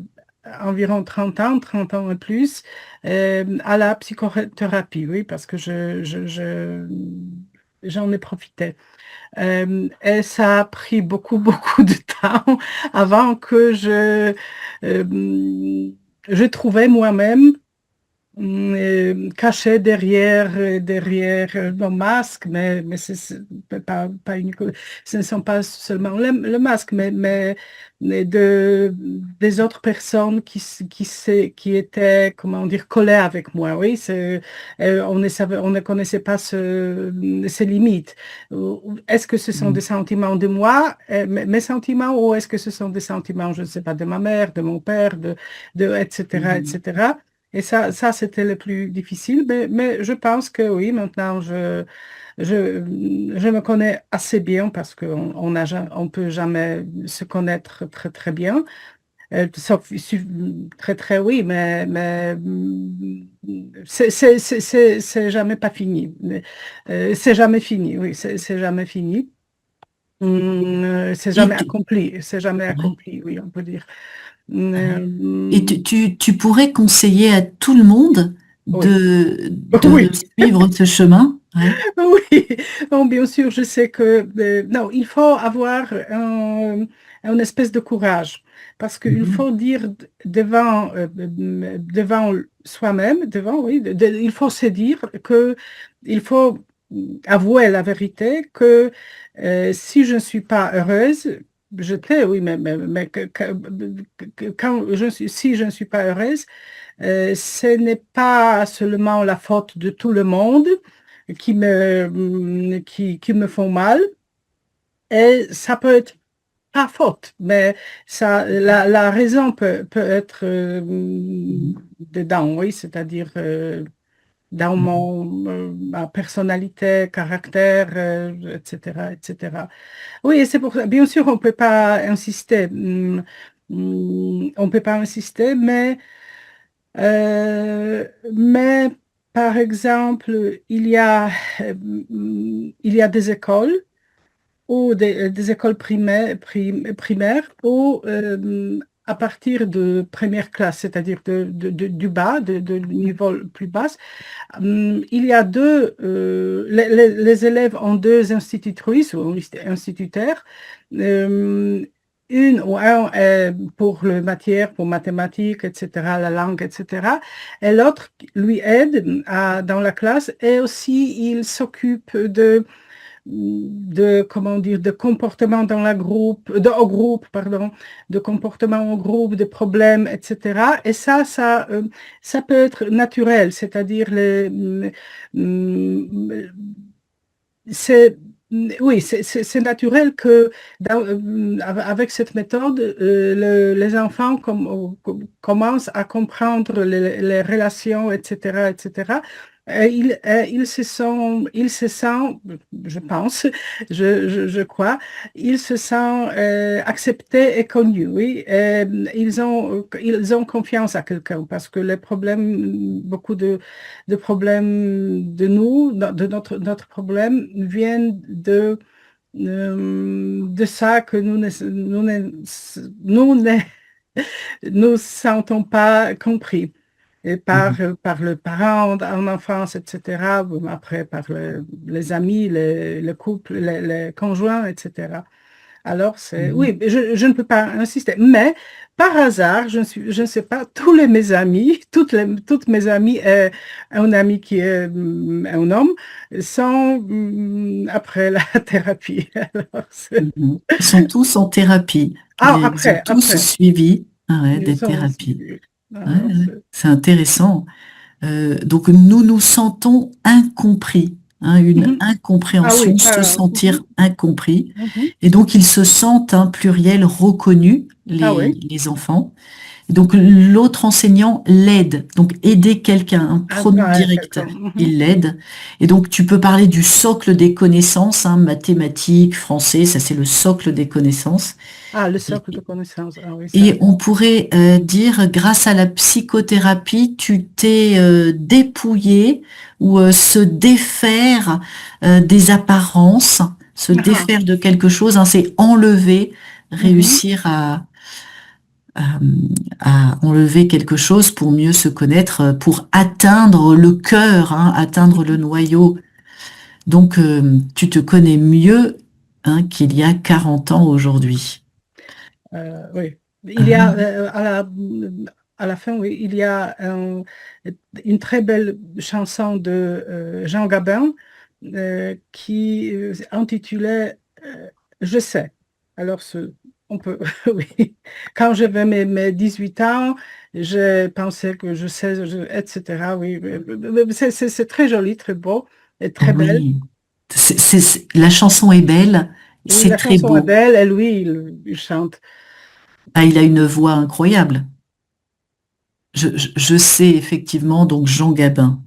Speaker 9: environ 30 ans, 30 ans et plus, à la psychothérapie, oui, parce que j'en ai profité. Et ça a pris beaucoup, beaucoup de temps avant que je trouvais moi-même caché derrière nos masques, mais pas uniquement, ce ne sont pas seulement le masque, mais des autres personnes qui étaient, comment dire, collées avec moi. Oui, on ne connaissait pas ses limites. Est-ce que ce sont des sentiments de moi, mes sentiments, ou est-ce que ce sont des sentiments, je ne sais pas, de ma mère, de mon père, etc.,
Speaker 2: Mhm.
Speaker 9: etc. Et ça c'était le plus difficile, mais je pense que oui, maintenant je me connais assez bien parce on peut jamais se connaître très très bien, sauf très très oui, mais c'est jamais pas fini. C'est jamais fini, oui, c'est jamais fini. C'est
Speaker 2: Et
Speaker 9: jamais accompli, c'est jamais
Speaker 2: ouais.
Speaker 9: accompli, oui, on peut dire.
Speaker 2: Et
Speaker 9: Euh,
Speaker 2: tu pourrais conseiller à tout le monde
Speaker 9: oui,
Speaker 2: de
Speaker 9: oui.
Speaker 2: suivre ce chemin? Ouais.
Speaker 9: Oui, bon, bien sûr, je sais que non, il faut avoir une espèce de courage parce qu'il
Speaker 2: Mhm.
Speaker 9: faut dire devant soi-même, oui, il faut se dire que il faut avouer la vérité que si je ne suis pas heureuse jeter, oui, mais quand si je ne suis pas heureuse, ce n'est pas seulement la faute de tout le monde qui me font mal, et ça peut être pas faute, mais la raison peut être dedans, oui, c'est-à-dire dans ma personnalité, caractère, etc., etc. Oui, et c'est pour ça. Bien sûr, on peut pas insister. On peut pas insister, mais par exemple, il y a des écoles ou des écoles primaires où à partir de première classe, c'est-à-dire du bas, de niveau plus bas, il y a les élèves ont deux institutrices ou instituteurs, une ou un pour le matière, pour mathématiques, etc., la langue, etc., et l'autre lui aide dans la classe, et aussi il s'occupe comment dire, de comportement dans au groupe, pardon, de comportement au groupe, de problèmes, etc. Et ça peut être naturel, c'est-à-dire oui, c'est naturel que avec cette méthode, les enfants commencent à comprendre les relations, etc., etc. Ils se sentent, je pense, je crois, ils se sentent acceptés et connus, oui. Et ils ont confiance à quelqu'un parce que beaucoup de problèmes de notre problème viennent de ça que nous ne sentons pas compris. Et par le parent en enfance, etc., après par les amis, les couples, les conjoints, etc. Alors, oui, je ne peux pas insister, mais par hasard, je ne sais pas, mes amis, toutes mes amies, un ami qui est un homme, sont après la thérapie. Alors,
Speaker 2: Ils sont tous en thérapie. Ils ont tous suivi des thérapies. C'est intéressant. Donc, nous nous sentons incompris, une incompréhension, se sentir incompris. Et donc, ils se sentent un pluriel reconnu, les enfants. Et donc, l'autre enseignant l'aide. Donc, aider quelqu'un, un pronom direct, il l'aide. Et donc, tu peux parler du socle des connaissances, mathématiques, français, ça c'est le socle des connaissances.
Speaker 9: Le socle de connaissances. Oui,
Speaker 2: et on pourrait dire, grâce à la psychothérapie, tu t'es dépouillé ou se défaire des apparences, se défaire de quelque chose, c'est enlever, réussir à enlever quelque chose pour mieux se connaître, pour atteindre le cœur, atteindre le noyau. Donc, tu te connais mieux qu'il y a 40 ans aujourd'hui.
Speaker 9: Oui. Il y a, à la fin, oui, il y a une très belle chanson de Jean Gabin qui est intitulée Je sais. Alors, on peut, oui. Quand j'avais mes 18 ans, je pensais que je sais, etc. Oui, c'est très joli, très beau et très belle.
Speaker 2: La chanson est belle,
Speaker 9: Oui,
Speaker 2: c'est
Speaker 9: la
Speaker 2: très
Speaker 9: chanson
Speaker 2: beau.
Speaker 9: est belle et lui, il chante.
Speaker 2: Il a une voix incroyable. Je sais effectivement, donc Jean Gabin.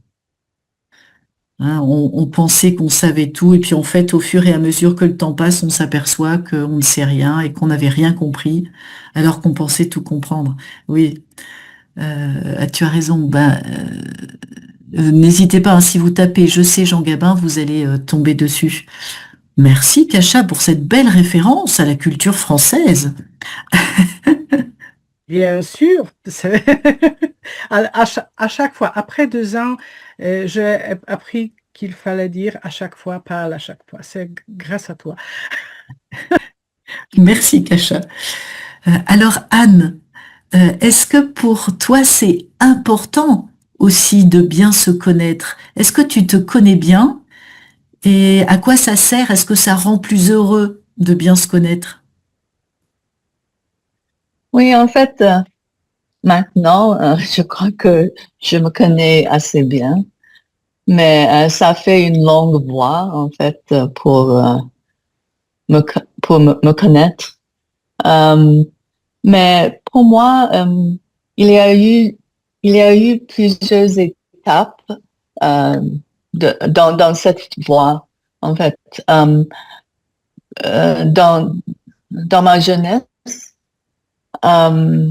Speaker 2: On pensait qu'on savait tout, et puis en fait, au fur et à mesure que le temps passe, on s'aperçoit qu'on ne sait rien et qu'on n'avait rien compris, alors qu'on pensait tout comprendre. Oui, tu as raison. N'hésitez pas, si vous tapez Je sais Jean Gabin, vous allez tomber dessus. Merci Kacha pour cette belle référence à la culture française.
Speaker 9: Bien sûr, à chaque fois, après 2 ans, j'ai appris qu'il fallait dire à chaque fois, parle à chaque fois. C'est grâce à toi.
Speaker 2: Merci Kacha. Alors Anne, est-ce que pour toi c'est important aussi de bien se connaître? Est-ce que tu te connais bien? Et à quoi ça sert? Est-ce que ça rend plus heureux de bien se connaître?
Speaker 10: Oui, en fait, maintenant, je crois que je me connais assez bien, mais ça fait une longue voie, en fait, pour me connaître. Mais pour moi, il y a eu, il y a eu plusieurs étapes dans cette voie, en fait. Dans ma jeunesse, euh,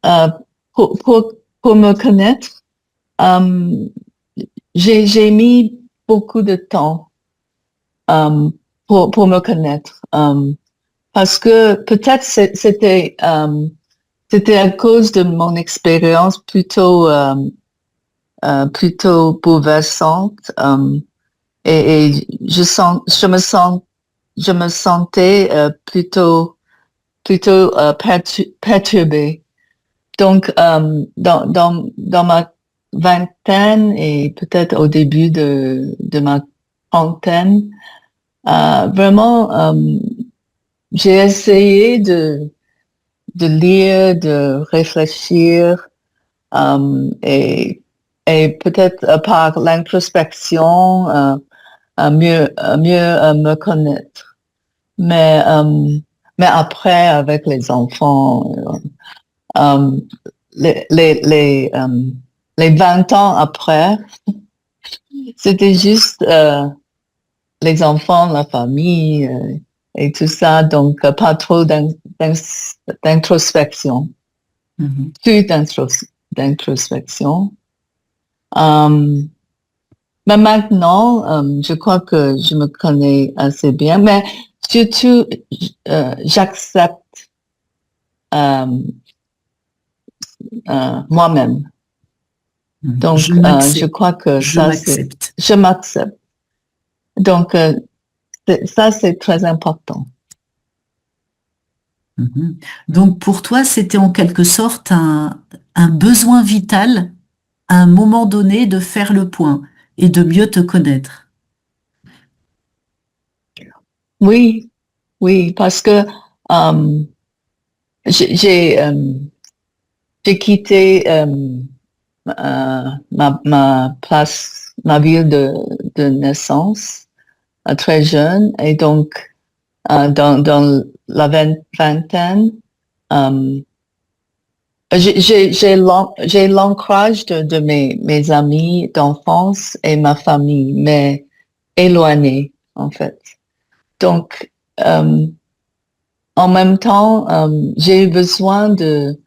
Speaker 10: euh, pour, pour, pour me connaître, euh, j'ai mis beaucoup de temps pour me connaître. Parce que peut-être c'était à cause de mon expérience plutôt bouleversante et je me sentais plutôt perturbée. Donc dans ma vingtaine et peut-être au début de ma trentaine, vraiment j'ai essayé de lire, de réfléchir et peut-être par l'introspection mieux me connaître. Mais après, avec les enfants, les 20 ans après, c'était juste les enfants, la famille et tout ça, donc pas trop d'introspection. Plus d'introspection. Mais maintenant, je crois que je me connais assez bien, mais surtout, j'accepte moi-même. Donc, je crois que je m'accepte. Donc, ça, c'est très important.
Speaker 2: Donc, pour toi, c'était en quelque sorte un besoin vital à un moment donné de faire le point et de mieux te connaître.
Speaker 10: Oui, parce que j'ai quitté ma place, ma ville de naissance très jeune et donc dans la vingtaine, j'ai l'ancrage de mes amis d'enfance et ma famille, mais éloignés en fait. Donc en même temps, j'ai eu besoin de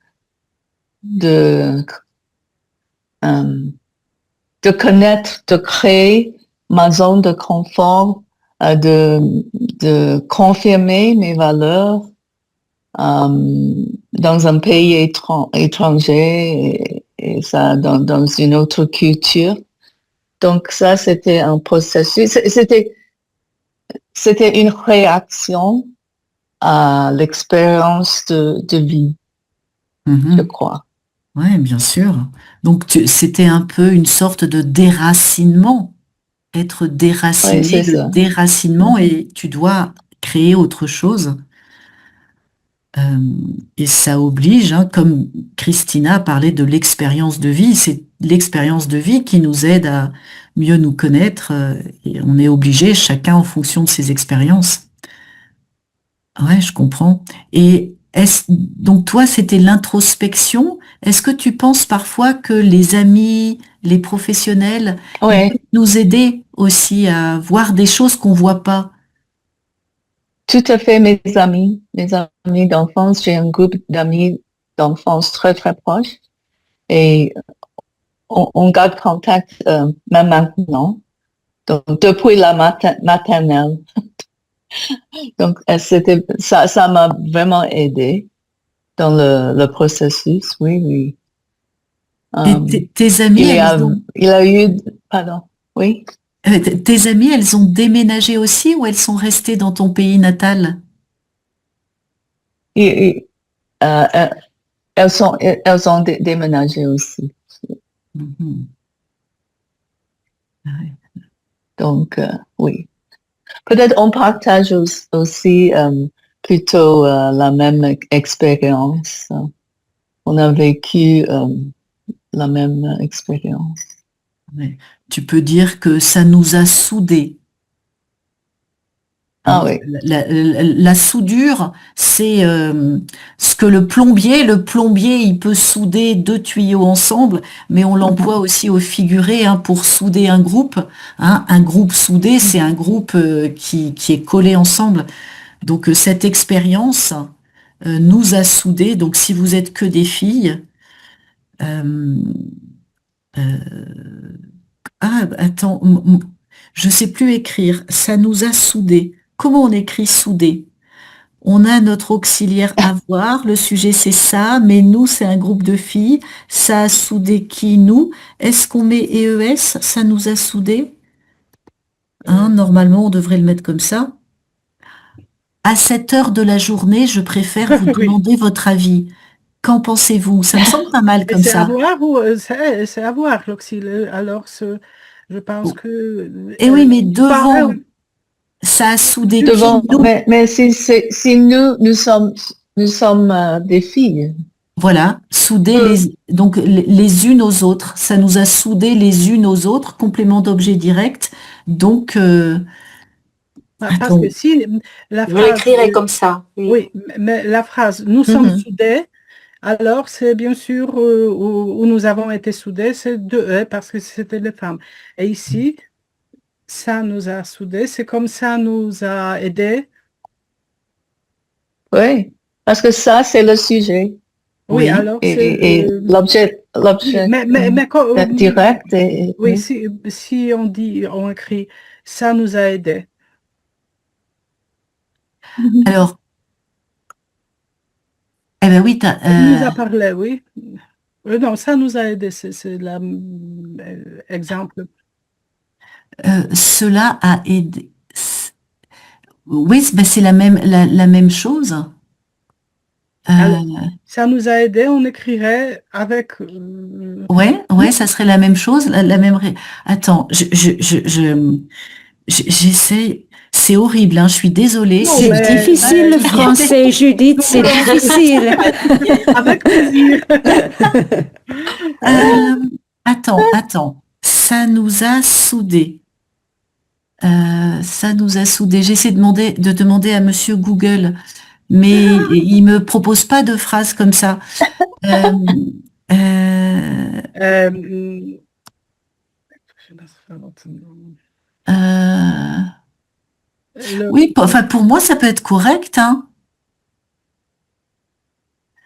Speaker 10: connaître, de créer ma zone de confort, de confirmer mes valeurs dans un pays étranger et ça dans une autre culture. Donc ça, c'était un processus. C'était une réaction à l'expérience de vie, je crois.
Speaker 2: Oui, bien sûr. Donc, c'était un peu une sorte de déracinement. Être déraciné,
Speaker 10: Oui, c'est
Speaker 2: le
Speaker 10: ça.
Speaker 2: déracinement, et tu dois créer autre chose. Et ça oblige, hein, comme Christina a parlé de l'expérience de vie, c'est l'expérience de vie qui nous aide à mieux nous connaître. Et on est obligé, chacun en fonction de ses expériences. Ouais, je comprends. Et donc toi, c'était l'introspection. Est-ce que tu penses parfois que les amis, les professionnels, ils peuvent nous aider aussi à voir des choses qu'on voit pas?
Speaker 10: Tout à fait, mes amis d'enfance, j'ai un groupe d'amis d'enfance très très proche et on garde contact même maintenant, donc depuis la maternelle. Donc ça m'a vraiment aidé dans le processus, oui.
Speaker 2: Et tes amies,
Speaker 10: il a eu, pardon, oui.
Speaker 2: Tes amies, elles ont déménagé aussi ou elles sont restées dans ton pays natal?
Speaker 10: Elles ont déménagé aussi. Donc, oui. Peut-être on partage aussi plutôt la même expérience. On a vécu la même expérience.
Speaker 2: Ouais. Tu peux dire que ça nous a soudés.
Speaker 10: Ah oui.
Speaker 2: La soudure, c'est ce que le plombier, il peut souder deux tuyaux ensemble, mais on l'emploie aussi au figuré pour souder un groupe. Un groupe soudé, c'est un groupe qui est collé ensemble. Donc cette expérience nous a soudés. Donc si vous êtes que des filles, attends, je sais plus écrire. Ça nous a soudés. Comment on écrit soudés? On a notre auxiliaire avoir, le sujet c'est ça, mais nous c'est un groupe de filles, ça a soudé qui nous? Est-ce qu'on met EES? Ça nous a soudés? Normalement on devrait le mettre comme ça. À cette heure de la journée, je préfère vous
Speaker 9: Oui.
Speaker 2: demander votre avis. Qu'en pensez-vous? Ça me semble pas mal
Speaker 9: Et
Speaker 2: comme
Speaker 9: c'est
Speaker 2: ça.
Speaker 9: avoir ou c'est avoir l'auxiliaire. Alors, je pense que.
Speaker 2: Eh oui, mais
Speaker 9: Enfin,
Speaker 2: devant, ça a soudé qui
Speaker 10: Devant,
Speaker 2: nous?
Speaker 10: mais si nous sommes des filles.
Speaker 2: Voilà, soudés donc les unes aux autres. Ça nous a soudés les unes aux autres, complément d'objet direct. Donc,
Speaker 9: parce
Speaker 2: attends.
Speaker 9: que si la
Speaker 8: Je
Speaker 9: phrase.
Speaker 8: l'écrirai comme ça.
Speaker 9: Oui, mais la phrase nous sommes soudés, alors c'est bien sûr où nous avons été soudés, c'est deux E parce que c'était les femmes. Et ici, ça nous a soudés, c'est comme ça nous a aidés.
Speaker 10: Oui, parce que ça, c'est le sujet.
Speaker 9: Oui, alors
Speaker 10: Et l'objet direct.
Speaker 9: Oui, si on écrit ça nous a aidés.
Speaker 2: Alors, eh ben oui,
Speaker 9: Ça nous a parlé, oui. Non, ça nous a aidés, c'est l'exemple.
Speaker 2: cela a aidé. Oui, ben c'est la même chose.
Speaker 9: Alors, ça nous a aidés, on écrirait avec.
Speaker 2: Ouais, ça serait la même chose, la même. Attends, j'essaie. C'est horrible, je suis désolée.
Speaker 7: C'est difficile le français, Judith, c'est difficile.
Speaker 9: Avec plaisir.
Speaker 2: Attends. Ça nous a soudés. Ça nous a soudés. J'essaie de demander à Monsieur Google, mais il me propose pas de phrase comme ça. Oui, enfin pour moi ça peut être correct.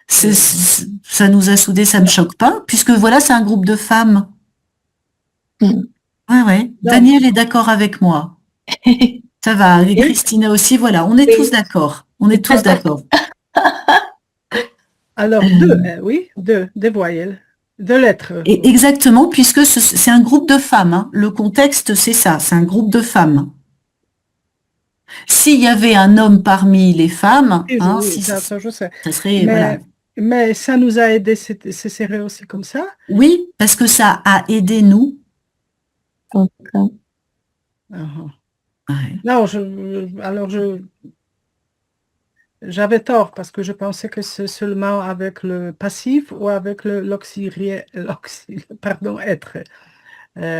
Speaker 2: Ça nous a soudés, ça me choque pas, puisque voilà, c'est un groupe de femmes. Ouais. Daniel est d'accord avec moi. Ça va, et Christina aussi, voilà, on est tous d'accord. On est tous d'accord.
Speaker 9: Alors, deux voyelles, deux lettres.
Speaker 2: Et exactement, puisque c'est un groupe de femmes. Le contexte, c'est ça, c'est un groupe de femmes. S'il y avait un homme parmi les femmes,
Speaker 9: ça, je sais.
Speaker 2: Ça serait, voilà.
Speaker 9: Mais ça nous a aidés, ce serait aussi comme ça?
Speaker 2: Oui, parce que ça a aidé nous.
Speaker 10: Okay.
Speaker 9: Non, j'avais tort parce que je pensais que c'est seulement avec le passif ou avec l'auxiliaire, pardon, être.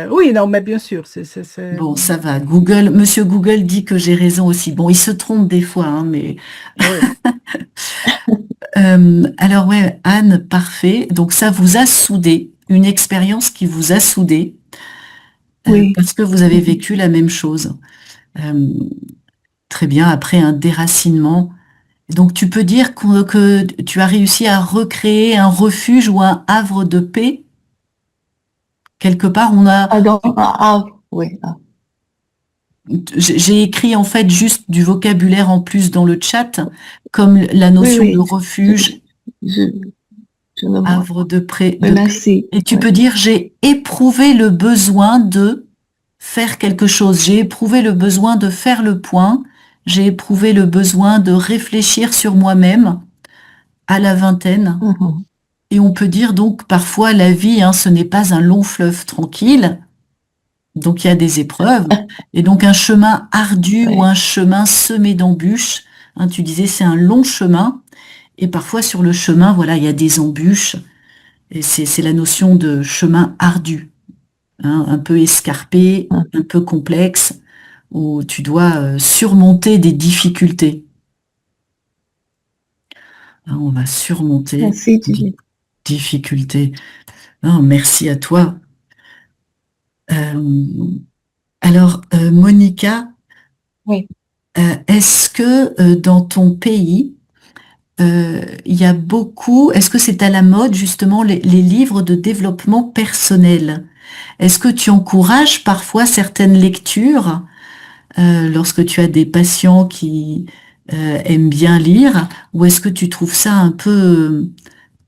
Speaker 9: Oui, non, mais bien sûr, c'est...
Speaker 2: Bon, ça va. Monsieur Google dit que j'ai raison aussi. Bon, il se trompe des fois, mais...
Speaker 9: Oui.
Speaker 2: Alors ouais, Anne, parfait. Donc ça vous a soudé, une expérience qui vous a soudé, parce que vous avez vécu la même chose. Très bien, après un déracinement. Donc tu peux dire que tu as réussi à recréer un refuge ou un havre de paix. Quelque part, on a...
Speaker 10: oui.
Speaker 2: J'ai écrit en fait juste du vocabulaire en plus dans le chat, comme la notion de refuge, havre de paix.
Speaker 10: Merci.
Speaker 2: Et tu peux dire, j'ai éprouvé le besoin de faire quelque chose, j'ai éprouvé le besoin de faire le point, j'ai éprouvé le besoin de réfléchir sur moi-même à la vingtaine. Et on peut dire donc parfois la vie, ce n'est pas un long fleuve tranquille. Donc il y a des épreuves, et donc un chemin ardu ou un chemin semé d'embûches, Hein, tu disais, c'est un long chemin, et parfois sur le chemin, voilà, il y a des embûches, et c'est la notion de chemin ardu, hein, un peu escarpé, un peu complexe, où tu dois surmonter des difficultés. Hein, on va surmonter
Speaker 10: Merci,
Speaker 2: des
Speaker 10: Gigi.
Speaker 2: difficultés. Non, merci à toi. Alors, Monica,
Speaker 10: Oui.
Speaker 2: est-ce que dans ton pays, il y a beaucoup, est-ce que c'est à la mode justement les livres de développement personnel? Est-ce que tu encourages parfois certaines lectures lorsque tu as des patients qui aiment bien lire, ou est-ce que tu trouves ça un peu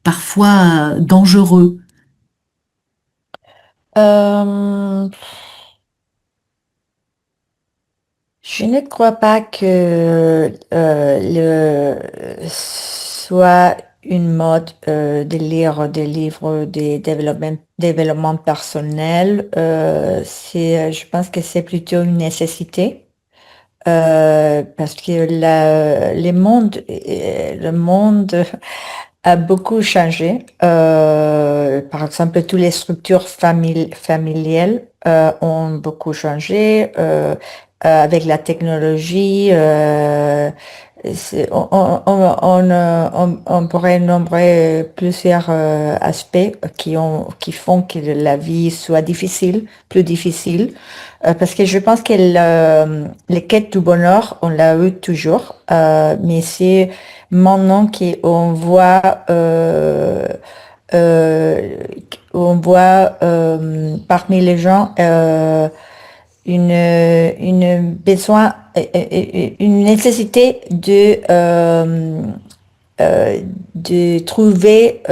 Speaker 2: parfois dangereux?
Speaker 6: Euh, je ne crois pas que soit une mode de lire des livres de développement personnel. Je pense que c'est plutôt une nécessité. Parce que le monde a beaucoup changé. Par exemple, toutes les structures familiales ont beaucoup changé avec la technologie. On pourrait nommer plusieurs aspects qui font que la vie soit plus difficile. Parce que je pense que les quêtes du bonheur, on l'a eu toujours, mais c'est maintenant euh, on voit parmi les gens une nécessité de trouver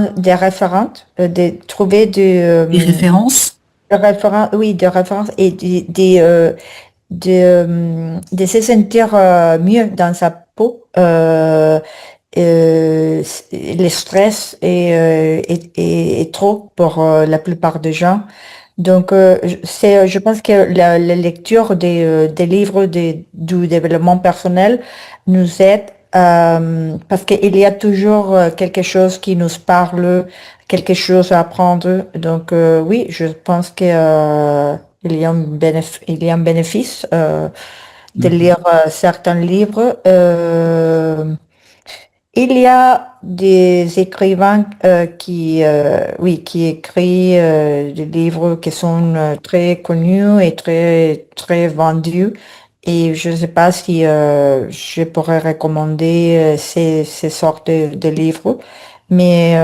Speaker 6: des références, de trouver
Speaker 2: Des références?
Speaker 6: oui, des références et de se sentir mieux dans sa peau. Le stress est trop pour la plupart des gens. Donc, je pense que la lecture des livres du développement personnel nous aide parce qu'il y a toujours quelque chose qui nous parle, quelque chose à apprendre. Donc, oui, je pense que il y a un bénéfice de lire certains livres. Il y a des écrivains qui écrivent des livres qui sont très connus et très vendus. Et je ne sais pas si je pourrais recommander ces sortes de livres, mais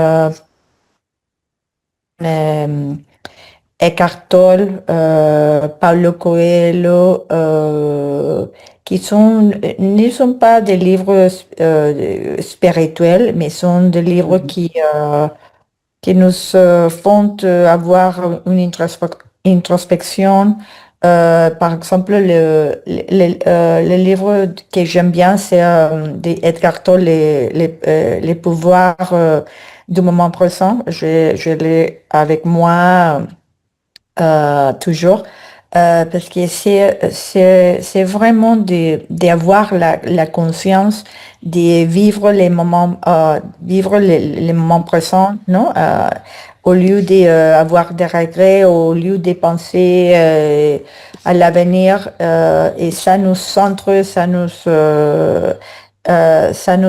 Speaker 6: Eckhart Tolle, Paulo Coelho, ne sont pas des livres spirituels, mais sont des livres qui nous font avoir une introspection. Par exemple, le livre que j'aime bien, c'est d'Edgar Tolle, les pouvoirs du moment présent. Je l'ai avec moi toujours. Parce que c'est vraiment d'avoir la conscience de vivre les moments présents, non? Au lieu d'avoir des regrets, au lieu de penser à l'avenir, et ça nous centre, ça nous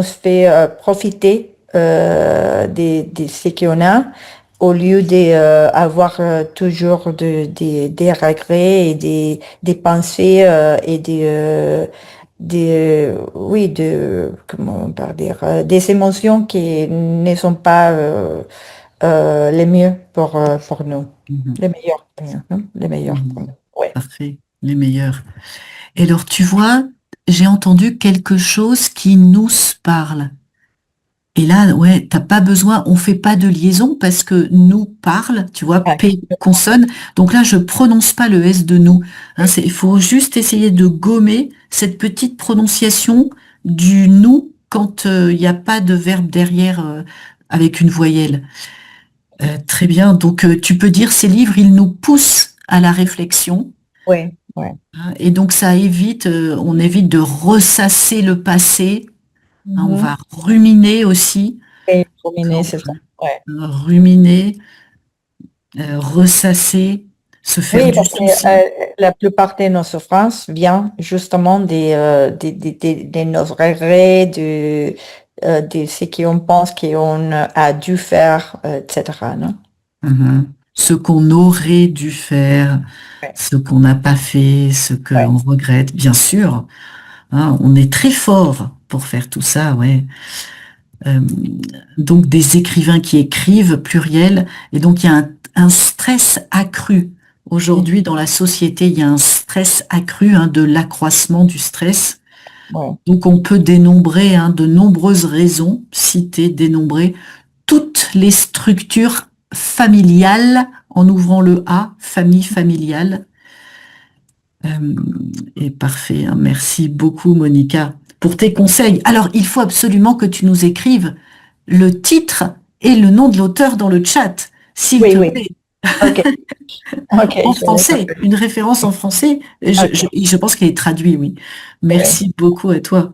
Speaker 6: fait profiter de ce qu'on a, au lieu d'avoir toujours des regrets et des pensées comment on peut dire, des émotions qui ne sont pas les mieux pour nous, les meilleurs, hein, les meilleurs pour nous. Ouais.
Speaker 2: Parfait, les meilleurs. Et alors, tu vois, j'ai entendu quelque chose qui nous parle. Et là, ouais, t'as pas besoin, on fait pas de liaison parce que nous parle, tu vois, P consonne. Donc là, je prononce pas le S de nous. Hein, il faut juste essayer de gommer cette petite prononciation du nous quand il n'y a pas de verbe derrière avec une voyelle. Très bien. Donc tu peux dire ces livres, ils nous poussent à la réflexion.
Speaker 6: Oui, oui.
Speaker 2: Hein, et donc ça évite, on évite de ressasser le passé. Hein, on va ruminer aussi.
Speaker 6: Et ruminer, c'est ça. Ouais.
Speaker 2: Ruminer, ressasser, se faire
Speaker 6: Oui,
Speaker 2: du
Speaker 6: parce que
Speaker 2: souci.
Speaker 6: la plupart de nos souffrances viennent justement de nos regrets, de ce qu'on pense qu'on a dû faire, etc. Non?
Speaker 2: Ce qu'on aurait dû faire,
Speaker 6: Ouais.
Speaker 2: ce qu'on n'a pas fait, ce qu'on regrette, bien sûr. Hein, on est très fort pour faire tout ça, ouais. Donc des écrivains qui écrivent, pluriel, et donc il y a un stress accru. Aujourd'hui, dans la société, il y a un stress accru, hein, de l'accroissement du stress.
Speaker 6: Ouais.
Speaker 2: Donc on peut dénombrer, hein, de nombreuses raisons, citer, dénombrer toutes les structures familiales, en ouvrant le A, famille familiale. Et parfait, hein. Merci beaucoup, Monica, pour tes conseils. Alors, il faut absolument que tu nous écrives le titre et le nom de l'auteur dans le chat, s'il te plaît.
Speaker 6: Ok.
Speaker 2: En français, une référence en français. Je pense qu'elle est traduite, oui. Merci beaucoup à toi.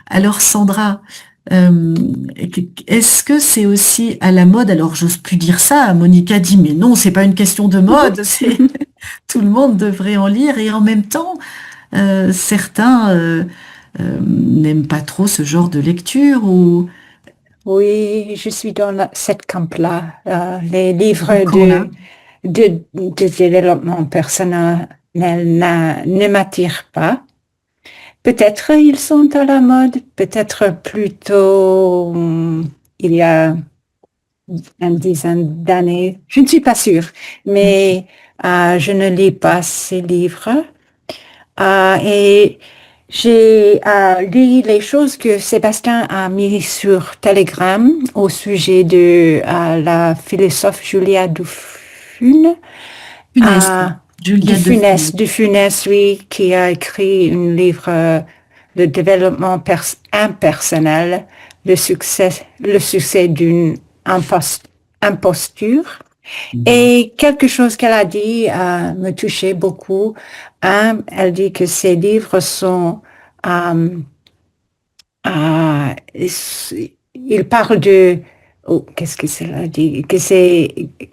Speaker 2: Alors, Sandra, est-ce que c'est aussi à la mode? Alors, j'ose plus dire ça. Monica dit, mais non, c'est pas une question de mode. C'est tout le monde devrait en lire. Et en même temps, certains n'aiment pas trop ce genre de lecture ou...
Speaker 7: Oui, je suis dans cette camp-là. Les livres de développement personnel ne m'attirent pas. Peut-être ils sont à la mode, peut-être plutôt il y a une dizaine d'années. Je ne suis pas sûre, mais je ne lis pas ces livres. Et j'ai lu les choses que Sébastien a mis sur Telegram au sujet de la philosophe Julia Dufune. De Funès, oui, qui a écrit un livre de développement impersonnel, le succès d'une imposture. Et quelque chose qu'elle a dit me touchait beaucoup. Elle dit que ces livres sont... il parle de... Oh, qu'est-ce que cela dit?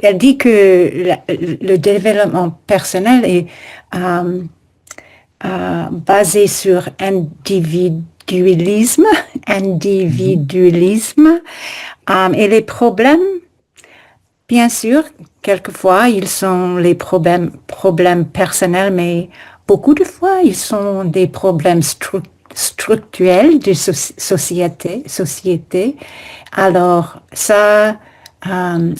Speaker 7: Elle dit que le développement personnel est basé sur individualisme, et les problèmes, bien sûr, quelquefois, ils sont les problèmes personnels, mais beaucoup de fois, ils sont des problèmes structurels de société. Alors, ça me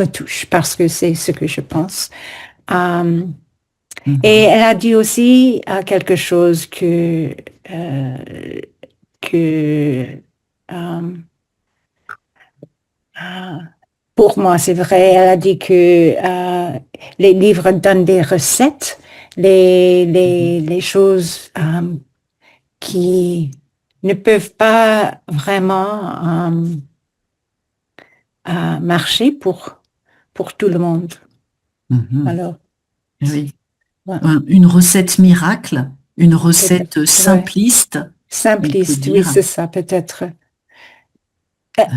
Speaker 7: touche parce que c'est ce que je pense. Et elle a dit aussi quelque chose pour moi, c'est vrai. Elle a dit que les livres donnent des recettes, les choses qui ne peuvent pas vraiment marcher pour tout le monde. Alors,
Speaker 2: oui. Une recette miracle, une recette simpliste.
Speaker 7: Simpliste, oui, c'est ça, peut-être.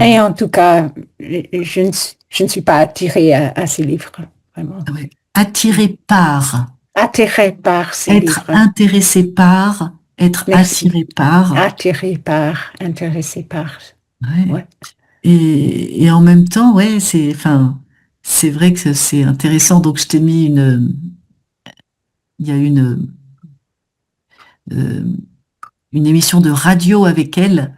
Speaker 7: Et en tout cas, je ne suis pas attirée à ces livres, vraiment.
Speaker 2: Ouais. Attirée par.
Speaker 7: Attirée par ces livres.
Speaker 2: Être intéressée par, être attirée par.
Speaker 7: Attirée par, intéressée par.
Speaker 2: Ouais.
Speaker 7: Ouais.
Speaker 2: Et en même temps, ouais, c'est vrai que c'est intéressant. Donc, je t'ai mis il y a une émission de radio avec elle.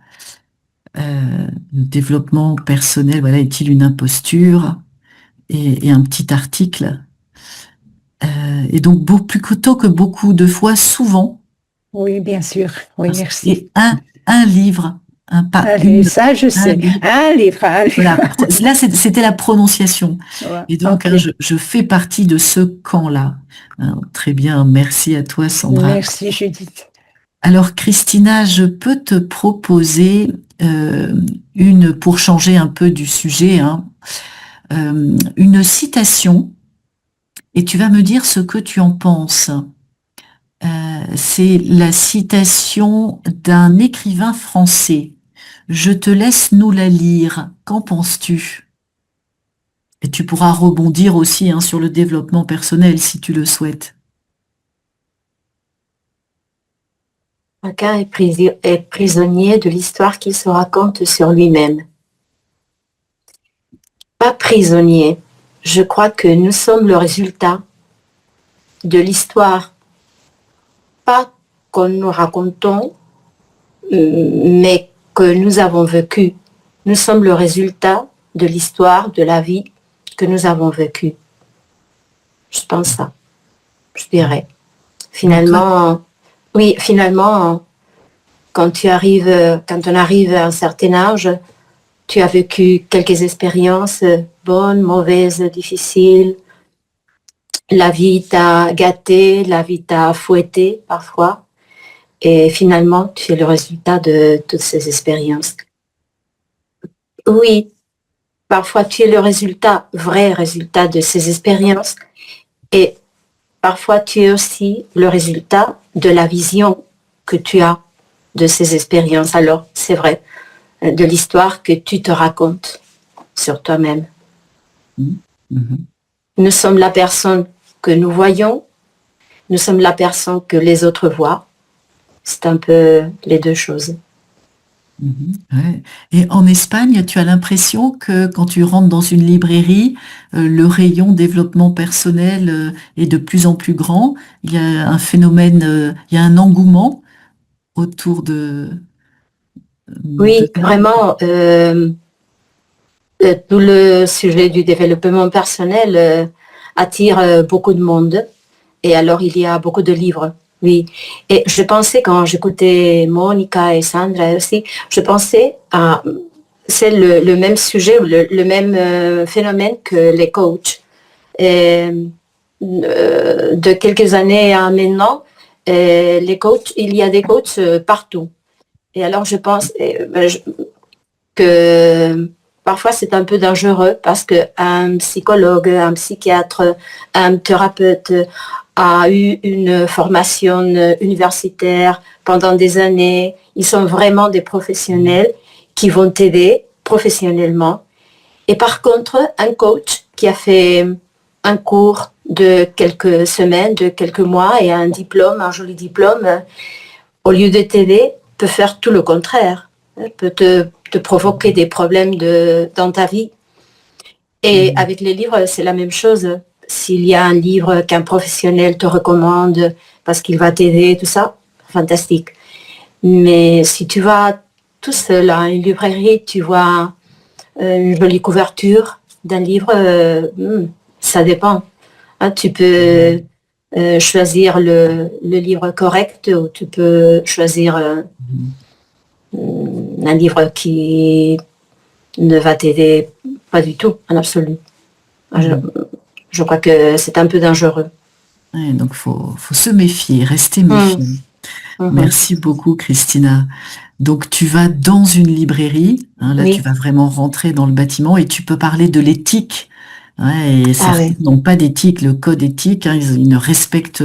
Speaker 2: Le développement personnel, voilà, est-il une imposture? Et un petit article. Et donc, plutôt que beaucoup de fois, souvent.
Speaker 7: Oui, bien sûr. Oui, merci.
Speaker 2: Et un livre.
Speaker 7: Ça, je sais. Un livre.
Speaker 2: Voilà. Là, c'était la prononciation. Ouais, et donc, je fais partie de ce camp-là. Très bien. Merci à toi, Sandra.
Speaker 7: Merci, Judith.
Speaker 2: Alors, Christina, je peux te proposer pour changer un peu du sujet, une citation et tu vas me dire ce que tu en penses. C'est la citation d'un écrivain français. Je te laisse nous la lire. Qu'en penses-tu? Et tu pourras rebondir aussi sur le développement personnel si tu le souhaites.
Speaker 8: Chacun est prisonnier de l'histoire qu'il se raconte sur lui-même. Pas prisonnier. Je crois que nous sommes le résultat de l'histoire, pas que nous racontons, mais que nous avons vécu. Nous sommes le résultat de l'histoire, de la vie que nous avons vécue. Je pense ça, je dirais. Finalement, oui, finalement, quand on arrive à un certain âge, tu as vécu quelques expériences bonnes, mauvaises, difficiles. La vie t'a gâté, la vie t'a fouetté parfois. Et finalement, tu es le résultat de toutes ces expériences. Oui, parfois tu es le vrai résultat de ces expériences. Et parfois tu es aussi le résultat de la vision que tu as de ces expériences. Alors, c'est vrai, de l'histoire que tu te racontes sur toi-même. Nous sommes la personne que nous voyons, nous sommes la personne que les autres voient. C'est un peu les deux choses.
Speaker 2: Ouais. Et en Espagne, tu as l'impression que quand tu rentres dans une librairie, le rayon développement personnel est de plus en plus grand. Il y a un phénomène, il y a un engouement autour
Speaker 8: Oui,
Speaker 2: de ça.
Speaker 8: vraiment, tout le sujet du développement personnel attire beaucoup de monde. Et alors, il y a beaucoup de livres. Oui. Et je pensais, quand j'écoutais Monica et Sandra aussi, je pensais à, c'est le même sujet, le même phénomène que les coachs. Et, de quelques années à maintenant, les coachs, il y a des coachs partout. Et alors, je pense que parfois c'est un peu dangereux parce qu'un psychologue, un psychiatre, un thérapeute a eu une formation universitaire pendant des années. Ils sont vraiment des professionnels qui vont t'aider professionnellement. Et par contre, un coach qui a fait un cours de quelques semaines, de quelques mois et un diplôme, un joli diplôme, au lieu de t'aider, peut faire tout le contraire. Peut te provoquer des problèmes dans ta vie. Et avec les livres, c'est la même chose. S'il y a un livre qu'un professionnel te recommande parce qu'il va t'aider, tout ça, fantastique. Mais si tu vas tout seul à une librairie, tu vois une jolie couverture d'un livre, ça dépend. Hein, tu peux choisir le livre correct ou tu peux choisir un livre qui ne va t'aider pas du tout, en absolu. Je crois que c'est un peu dangereux.
Speaker 2: Ouais, donc faut se méfier, rester méfiant. Merci beaucoup, Christina. Donc, tu vas dans une librairie, là,
Speaker 8: Oui.
Speaker 2: tu vas vraiment rentrer dans le bâtiment et tu peux parler de l'éthique. Ouais, et certains
Speaker 8: oui.
Speaker 2: n'ont pas d'éthique, le code éthique, ils ne respectent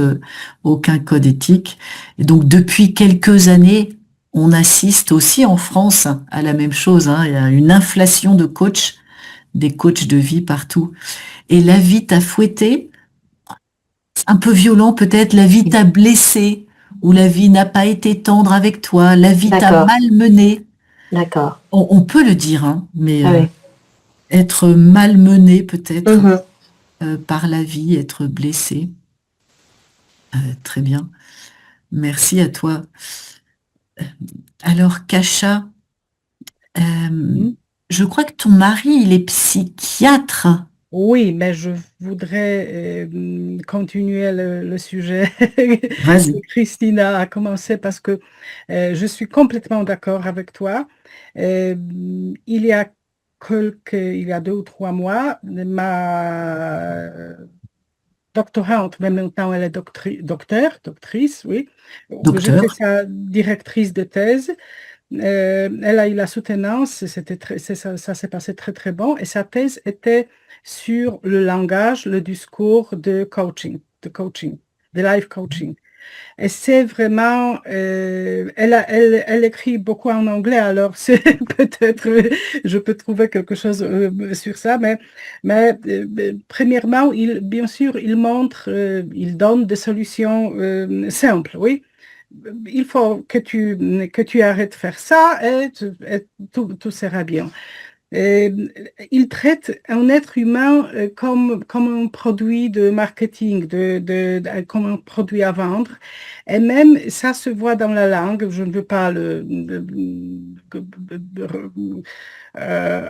Speaker 2: aucun code éthique. Et donc, depuis quelques années, on assiste aussi en France à la même chose. Il y a une inflation de coachs, des coachs de vie partout. Et la vie t'a fouetté, un peu violent peut-être, la vie t'a blessé, ou la vie n'a pas été tendre avec toi, la vie t'a
Speaker 8: D'accord.
Speaker 2: malmené.
Speaker 8: D'accord.
Speaker 2: On peut le dire, mais
Speaker 8: Ah oui.
Speaker 2: être malmené peut-être
Speaker 8: Mhm.
Speaker 2: par la vie, être blessé. Très bien. Merci à toi. Alors, Kasha, je crois que ton mari, il est psychiatre.
Speaker 9: Oui, mais je voudrais continuer le sujet
Speaker 2: Vas-y.
Speaker 9: que Christina a commencé parce que je suis complètement d'accord avec toi. Il y a il y a 2 ou 3 mois, ma doctorante, mais maintenant elle est doctrice, oui.
Speaker 2: Docteur.
Speaker 9: J'étais sa directrice de thèse Elle a eu la soutenance, ça s'est passé très très bon, et sa thèse était sur le langage, le discours de life coaching. Et c'est vraiment, elle écrit beaucoup en anglais, alors c'est peut-être, je peux trouver quelque chose sur ça, mais premièrement, bien sûr, il montre, il donne des solutions simples, oui. Il faut que tu arrêtes de faire ça et tout sera bien. Il traite un être humain comme un produit de marketing, comme un produit à vendre. Et même ça se voit dans la langue. Je ne veux pas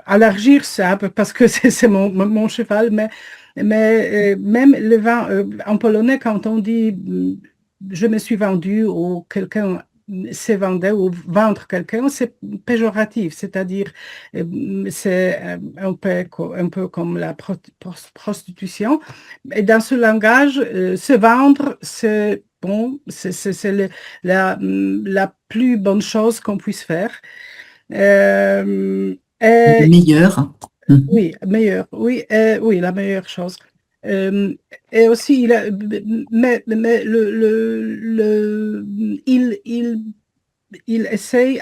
Speaker 9: élargir ça parce que c'est mon cheval, mais même le vin, en polonais, quand on dit je me suis vendu ou quelqu'un s'est vendu ou vendre quelqu'un, c'est péjoratif, c'est-à-dire c'est un peu comme la prostitution. Et dans ce langage, se vendre, c'est bon, c'est la plus bonne chose qu'on puisse faire.
Speaker 2: Meilleur.
Speaker 9: Oui, meilleur. Oui, oui, la meilleure chose. Et aussi, il essaye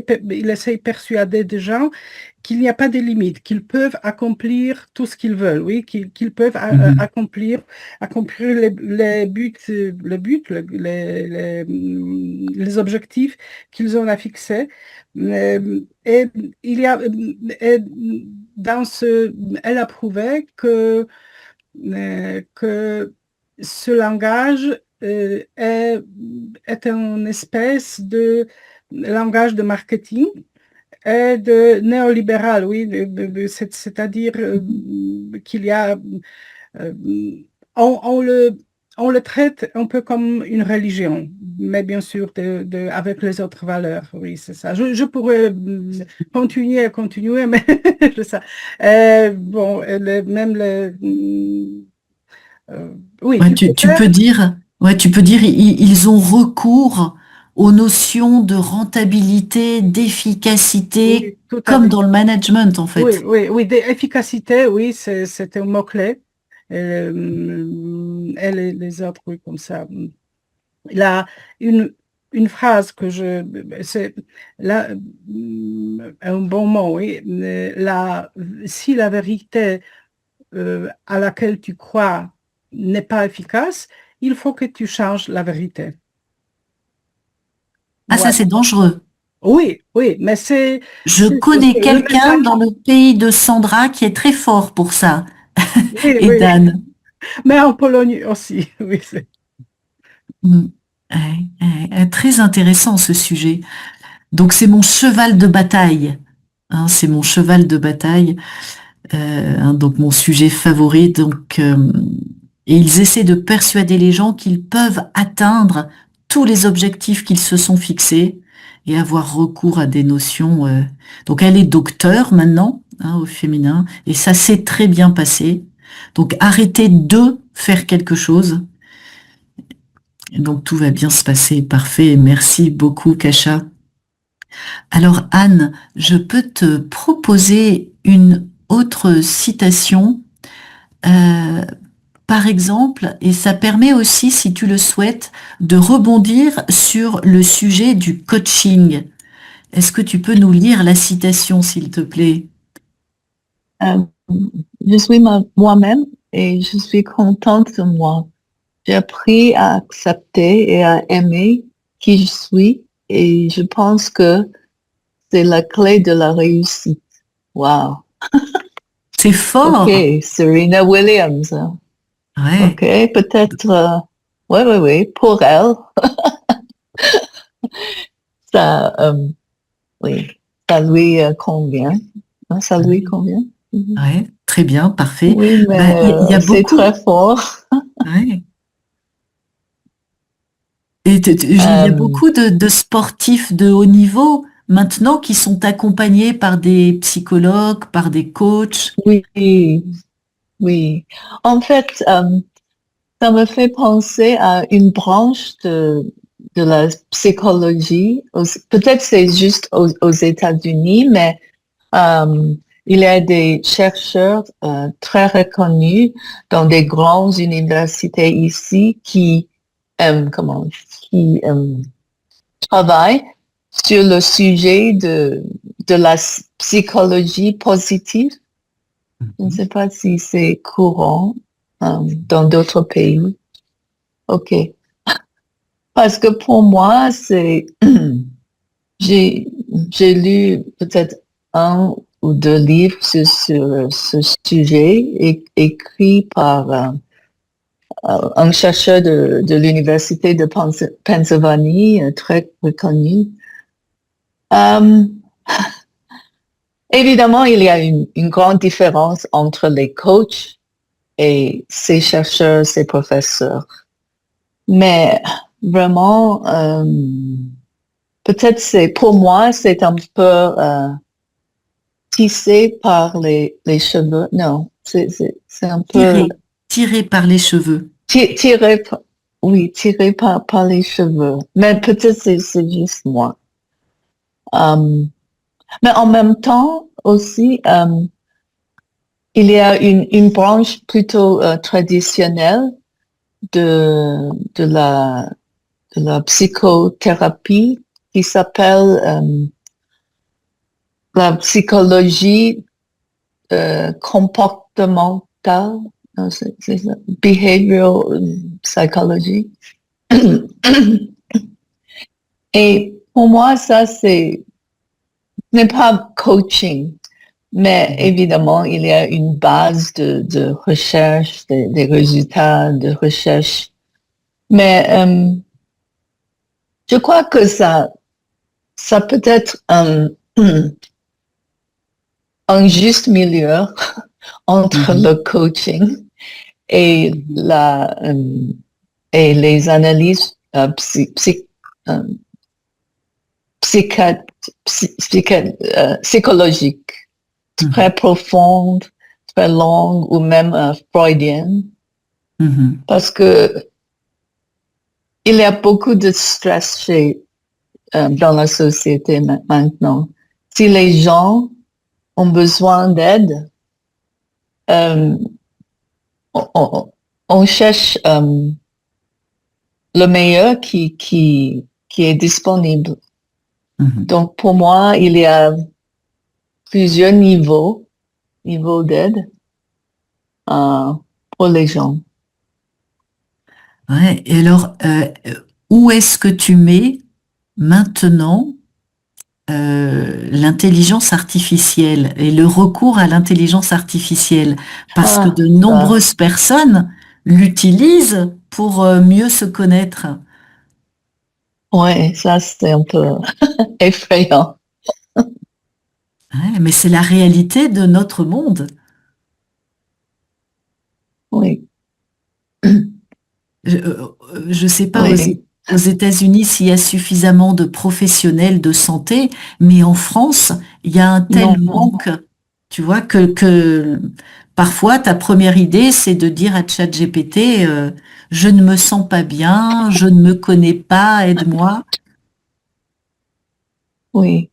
Speaker 9: de persuader des gens qu'il n'y a pas de limites, qu'ils peuvent accomplir tout ce qu'ils veulent, oui, qu'ils peuvent accomplir les buts, les objectifs qu'ils ont à fixer. Et il y a, elle a prouvé que ce langage est une espèce de langage de marketing et de néolibéral, oui, c'est-à-dire qu'il y a, on le traite un peu comme une religion, mais bien sûr avec les autres valeurs, oui, c'est ça. Je pourrais continuer, mais je sais. Bon, même oui.
Speaker 2: Ouais, tu peux dire, ils ont recours aux notions de rentabilité, d'efficacité,
Speaker 9: oui,
Speaker 2: comme dans le management en fait.
Speaker 9: Oui, d'efficacité, oui, c'est un mot-clé. Et les autres, oui, comme ça. Là, une phrase que c'est là, un bon mot, oui. Si la vérité à laquelle tu crois n'est pas efficace, il faut que tu changes la vérité.
Speaker 2: Ah, ça c'est dangereux.
Speaker 9: Oui, mais
Speaker 2: Je connais quelqu'un dans le pays de Sandra qui est très fort pour ça. Et Dan.
Speaker 9: Mais en Pologne aussi, oui.
Speaker 2: Très intéressant ce sujet. Donc c'est mon cheval de bataille. Hein, c'est mon cheval de bataille. Donc mon sujet favori. Donc, et ils essaient de persuader les gens qu'ils peuvent atteindre tous les objectifs qu'ils se sont fixés et avoir recours à des notions. Donc elle est docteur maintenant, hein, au féminin, et ça s'est très bien passé. Donc arrêtez de faire quelque chose. Et donc tout va bien se passer. Parfait. Merci beaucoup, Kasha. Alors Anne, je peux te proposer une autre citation, par exemple, et ça permet aussi, si tu le souhaites, de rebondir sur le sujet du coaching. Est-ce que tu peux nous lire la citation, s'il te plaît?
Speaker 10: Je suis moi-même et je suis contente de moi. J'ai appris à accepter et à aimer qui je suis et je pense que c'est la clé de la réussite. Wow!
Speaker 2: C'est fort!
Speaker 10: Ok, Serena Williams.
Speaker 2: Ouais.
Speaker 10: Ok, peut-être, oui, pour elle. Ça, oui, ça lui convient. Ça lui convient.
Speaker 2: Ouais, très bien, parfait.
Speaker 10: Oui, mais
Speaker 2: y a
Speaker 10: c'est
Speaker 2: beaucoup...
Speaker 10: très fort.
Speaker 2: Ouais. Et il y a beaucoup de sportifs de haut niveau maintenant qui sont accompagnés par des psychologues, par des coachs.
Speaker 10: Oui. En fait, ça me fait penser à une branche de de la psychologie. Peut-être c'est juste aux États-Unis, mais il y a des chercheurs très reconnus dans des grandes universités ici qui travaillent sur le sujet de la psychologie positive. Je ne sais pas si c'est courant dans d'autres pays. OK. Parce que pour moi, j'ai lu peut-être 1 ou 2 livres sur ce sujet écrits par un chercheur de l'université de Pennsylvanie, très reconnu. Évidemment, il y a une grande différence entre les coachs et ces chercheurs, ces professeurs. Mais vraiment, peut-être pour moi, c'est un peu tissé par les cheveux. Non, c'est un peu...
Speaker 2: Tiré par les cheveux.
Speaker 10: Tiré par les cheveux. Mais peut-être c'est juste moi. Mais en même temps aussi, il y a une branche plutôt traditionnelle de la psychothérapie qui s'appelle la psychologie comportementale, c'est ça, behavioral psychology. Et pour moi, ça n'est pas coaching, mais évidemment, il y a une base de recherche, des résultats de recherche. Mais je crois que ça peut être un juste milieu entre le coaching et les analyses psychologiques, très profondes, très longues ou même freudiennes. Parce que il y a beaucoup de stress dans la société maintenant. Si les gens ont besoin d'aide, on cherche le meilleur qui est disponible. Donc, pour moi, il y a plusieurs niveaux d'aide pour les gens.
Speaker 2: Ouais, et alors, où est-ce que tu mets maintenant l'intelligence artificielle et le recours à l'intelligence artificielle? Parce que de nombreuses personnes l'utilisent pour mieux se connaître.
Speaker 10: Ouais, ça c'est un peu effrayant.
Speaker 2: Ouais, mais c'est la réalité de notre monde.
Speaker 10: Oui.
Speaker 2: Je sais pas aux États-Unis s'il y a suffisamment de professionnels de santé, mais en France, il y a un tel manque, tu vois, que parfois ta première idée, c'est de dire à ChatGPT, je ne me sens pas bien, je ne me connais pas, aide-moi.
Speaker 10: Oui.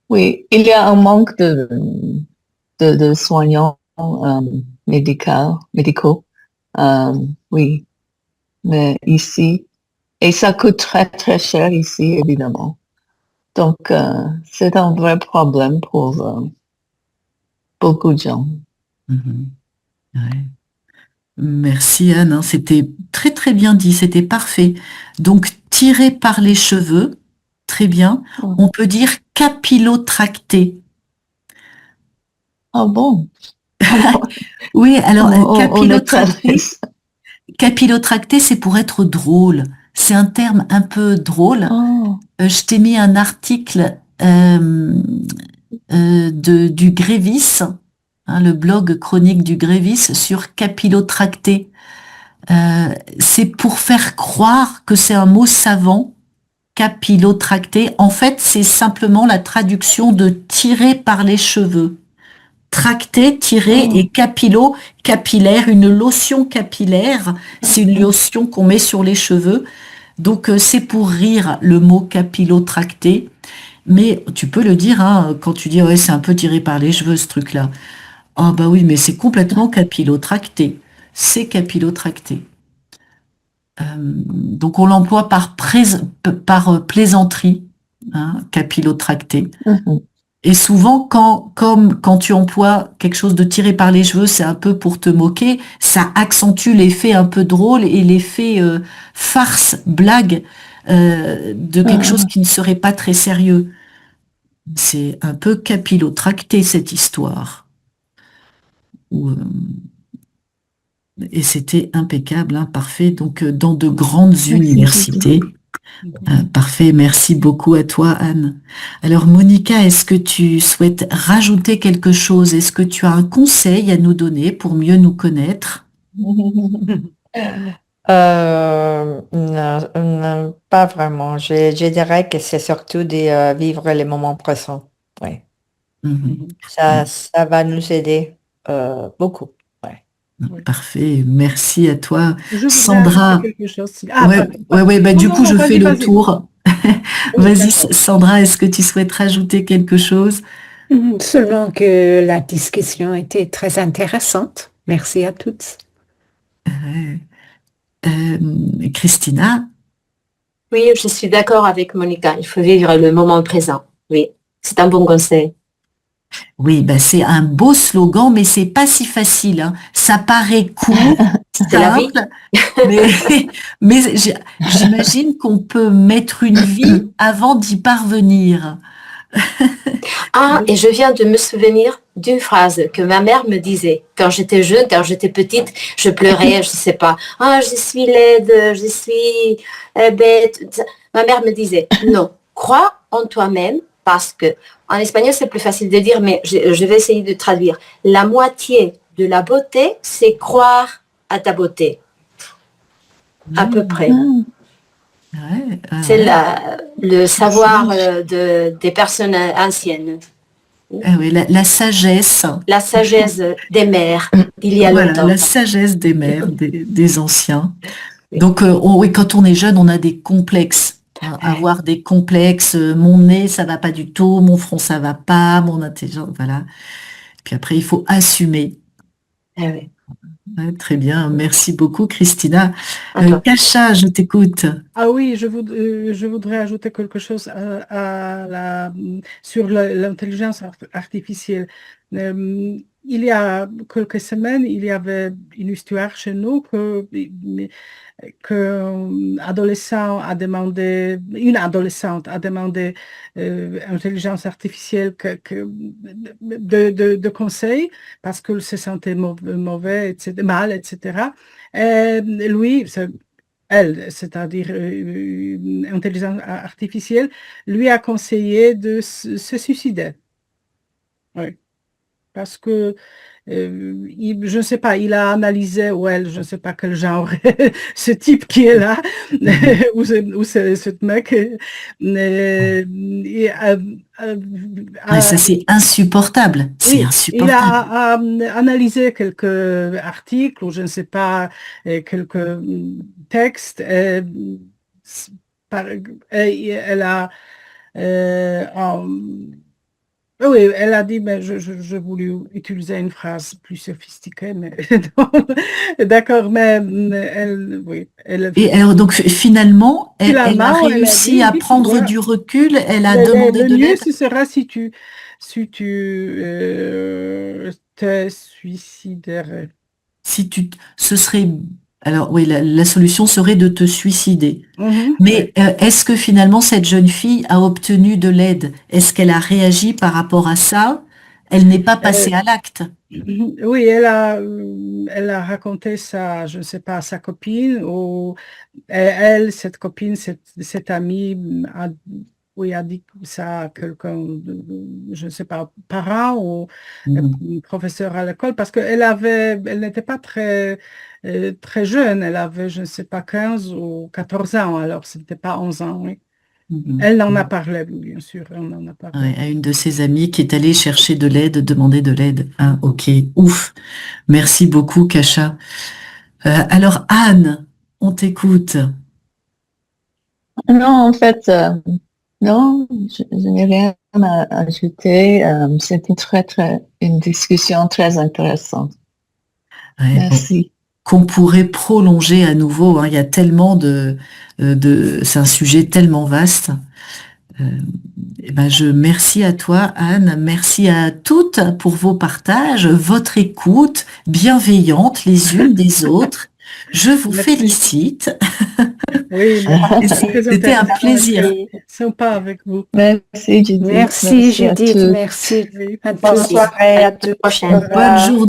Speaker 10: Oui, il y a un manque de soignants médicaux. Oui. Mais ici, et ça coûte très, très cher ici, évidemment. Donc, c'est un vrai problème pour beaucoup de gens.
Speaker 2: Ouais. Merci Anne, hein, c'était très très bien dit, c'était parfait. Donc, tiré par les cheveux, très bien. On peut dire capillotracté.
Speaker 10: Ah bon?
Speaker 2: Oui, alors capillotracté, c'est pour être drôle. C'est un terme un peu drôle. Je t'ai mis un article du Grévis, hein, le blog chronique du Grévis sur capillotracté. C'est pour faire croire que c'est un mot savant, capillotracté. En fait, c'est simplement la traduction de tirer par les cheveux. Tracté, tiré et capillaire, une lotion capillaire, c'est une lotion qu'on met sur les cheveux. Donc, c'est pour rire le mot capillotracté, mais tu peux le dire hein, quand tu dis ouais, c'est un peu tiré par les cheveux ce truc-là. Ah bah oui, mais c'est complètement capillotracté. C'est capillotracté. Donc, on l'emploie par plaisanterie, hein, capillotracté.
Speaker 10: Mhm.
Speaker 2: Et souvent, quand tu emploies quelque chose de tiré par les cheveux, c'est un peu pour te moquer, ça accentue l'effet un peu drôle et l'effet farce, blague de quelque chose qui ne serait pas très sérieux. C'est un peu capillotracté cette histoire. Et c'était impeccable, hein, parfait. Donc, dans de grandes universités. Parfait, merci beaucoup à toi, Anne. Alors, Monica, est-ce que tu souhaites rajouter quelque chose? Est-ce que tu as un conseil à nous donner pour mieux nous connaître?
Speaker 6: Non, non, pas vraiment. Je dirais que c'est surtout de vivre les moments présents. Oui. Ça va nous aider beaucoup. Ouais.
Speaker 2: Parfait, merci à toi.
Speaker 9: Je voudrais
Speaker 2: Sandra.
Speaker 9: ajouter quelque chose. Ah,
Speaker 2: Ouais, bah,
Speaker 9: non,
Speaker 2: du
Speaker 9: non,
Speaker 2: coup,
Speaker 9: non,
Speaker 2: je
Speaker 9: vas-y,
Speaker 2: fais le
Speaker 9: vas-y.
Speaker 2: tour.
Speaker 9: Oui,
Speaker 2: Vas-y,
Speaker 9: d'accord.
Speaker 2: Sandra, est-ce que tu souhaites rajouter quelque chose?
Speaker 7: Seulement que la discussion était très intéressante. Merci à toutes.
Speaker 2: Christina?
Speaker 8: Oui, je suis d'accord avec Monica. Il faut vivre le moment présent. Oui, c'est un bon conseil.
Speaker 2: Oui, bah c'est un beau slogan, mais c'est pas si facile, hein. Ça paraît court,
Speaker 8: C'est la vie.
Speaker 2: simple, mais j'imagine qu'on peut mettre une vie avant d'y parvenir.
Speaker 8: Ah, et je viens de me souvenir d'une phrase que ma mère me disait. Quand j'étais jeune, quand j'étais petite, je pleurais, je sais pas. Ah, je suis laide, je suis bête. Ma mère me disait, non, crois en toi-même parce que, en espagnol, c'est plus facile de dire, mais je vais essayer de traduire. La moitié de la beauté, c'est croire à ta beauté. À peu près. C'est le savoir des personnes anciennes.
Speaker 2: Oui, la sagesse.
Speaker 8: La sagesse des mères d'il y a longtemps.
Speaker 2: La sagesse des mères, des anciens. Donc, oui, quand on est jeune, on a des complexes. Hein, avoir des complexes, mon nez, ça va pas du tout, mon front, ça va pas, mon intelligence, voilà. Puis après, il faut assumer.
Speaker 8: Oui.
Speaker 2: Ouais, très bien, merci beaucoup, Christina. Kacha, je t'écoute.
Speaker 9: Ah oui, je voudrais ajouter quelque chose sur l'intelligence artificielle. Il y a quelques semaines, il y avait une histoire chez nous une adolescente a demandé intelligence artificielle de conseils parce qu'elle se sentait mauvais, etc., mal, etc. Et lui, elle, c'est-à-dire intelligence artificielle, lui a conseillé de se suicider. Oui. Parce que, je ne sais pas, il a analysé, ou elle, je ne sais pas quel genre, ce type qui est là, ou ce mec.
Speaker 2: Ça, c'est insupportable. C'est insupportable.
Speaker 9: Il a analysé quelques articles, ou je ne sais pas, quelques textes. Elle a... oui, elle a dit, mais je voulais utiliser une phrase plus sophistiquée, mais d'accord, mais elle, oui.
Speaker 2: Et alors, donc, finalement, elle a réussi à prendre du recul, elle a demandé de l'aide.
Speaker 9: Le mieux, ce sera si tu te suiciderais.
Speaker 2: Ce serait, alors oui, la solution serait de te suicider. Mais est-ce que finalement cette jeune fille a obtenu de l'aide? Est-ce qu'elle a réagi par rapport à ça? Elle n'est pas passée à l'acte.
Speaker 9: Oui, elle a raconté ça, je ne sais pas, à sa copine, ou elle, cette copine, cette amie a dit ça à quelqu'un, je ne sais pas, parent ou professeur à l'école, parce qu'elle n'était pas très jeune, elle avait, je ne sais pas, 15 ou 14 ans, alors ce n'était pas 11 ans, oui. Elle en a parlé, bien sûr, elle en a parlé.
Speaker 2: Ouais, à une de ses amies qui est allée chercher de l'aide, demander de l'aide. Ah, ok, ouf. Merci beaucoup, Kacha. Alors, Anne, on t'écoute.
Speaker 10: Non, en fait, non, je n'ai rien à ajouter. C'était une discussion très intéressante.
Speaker 2: Ouais,
Speaker 10: Merci.
Speaker 2: qu'on pourrait prolonger à nouveau, hein. Il y a tellement c'est un sujet tellement vaste. Eh ben merci à toi, Anne. Merci à toutes pour vos partages, votre écoute bienveillante les unes des autres. Je vous
Speaker 9: Merci.
Speaker 2: félicite.
Speaker 9: Oui, merci. Très
Speaker 2: C'était un
Speaker 9: intéressant,
Speaker 2: plaisir.
Speaker 9: très Sympa avec vous.
Speaker 10: Merci, Judith.
Speaker 7: Merci
Speaker 10: à
Speaker 7: Judith,
Speaker 10: tous.
Speaker 7: merci.
Speaker 9: Oui.
Speaker 7: À
Speaker 6: Bonne
Speaker 7: tous.
Speaker 6: soirée à
Speaker 8: À la
Speaker 6: tous.
Speaker 8: prochaine.
Speaker 6: Au revoir.
Speaker 2: Bonne journée.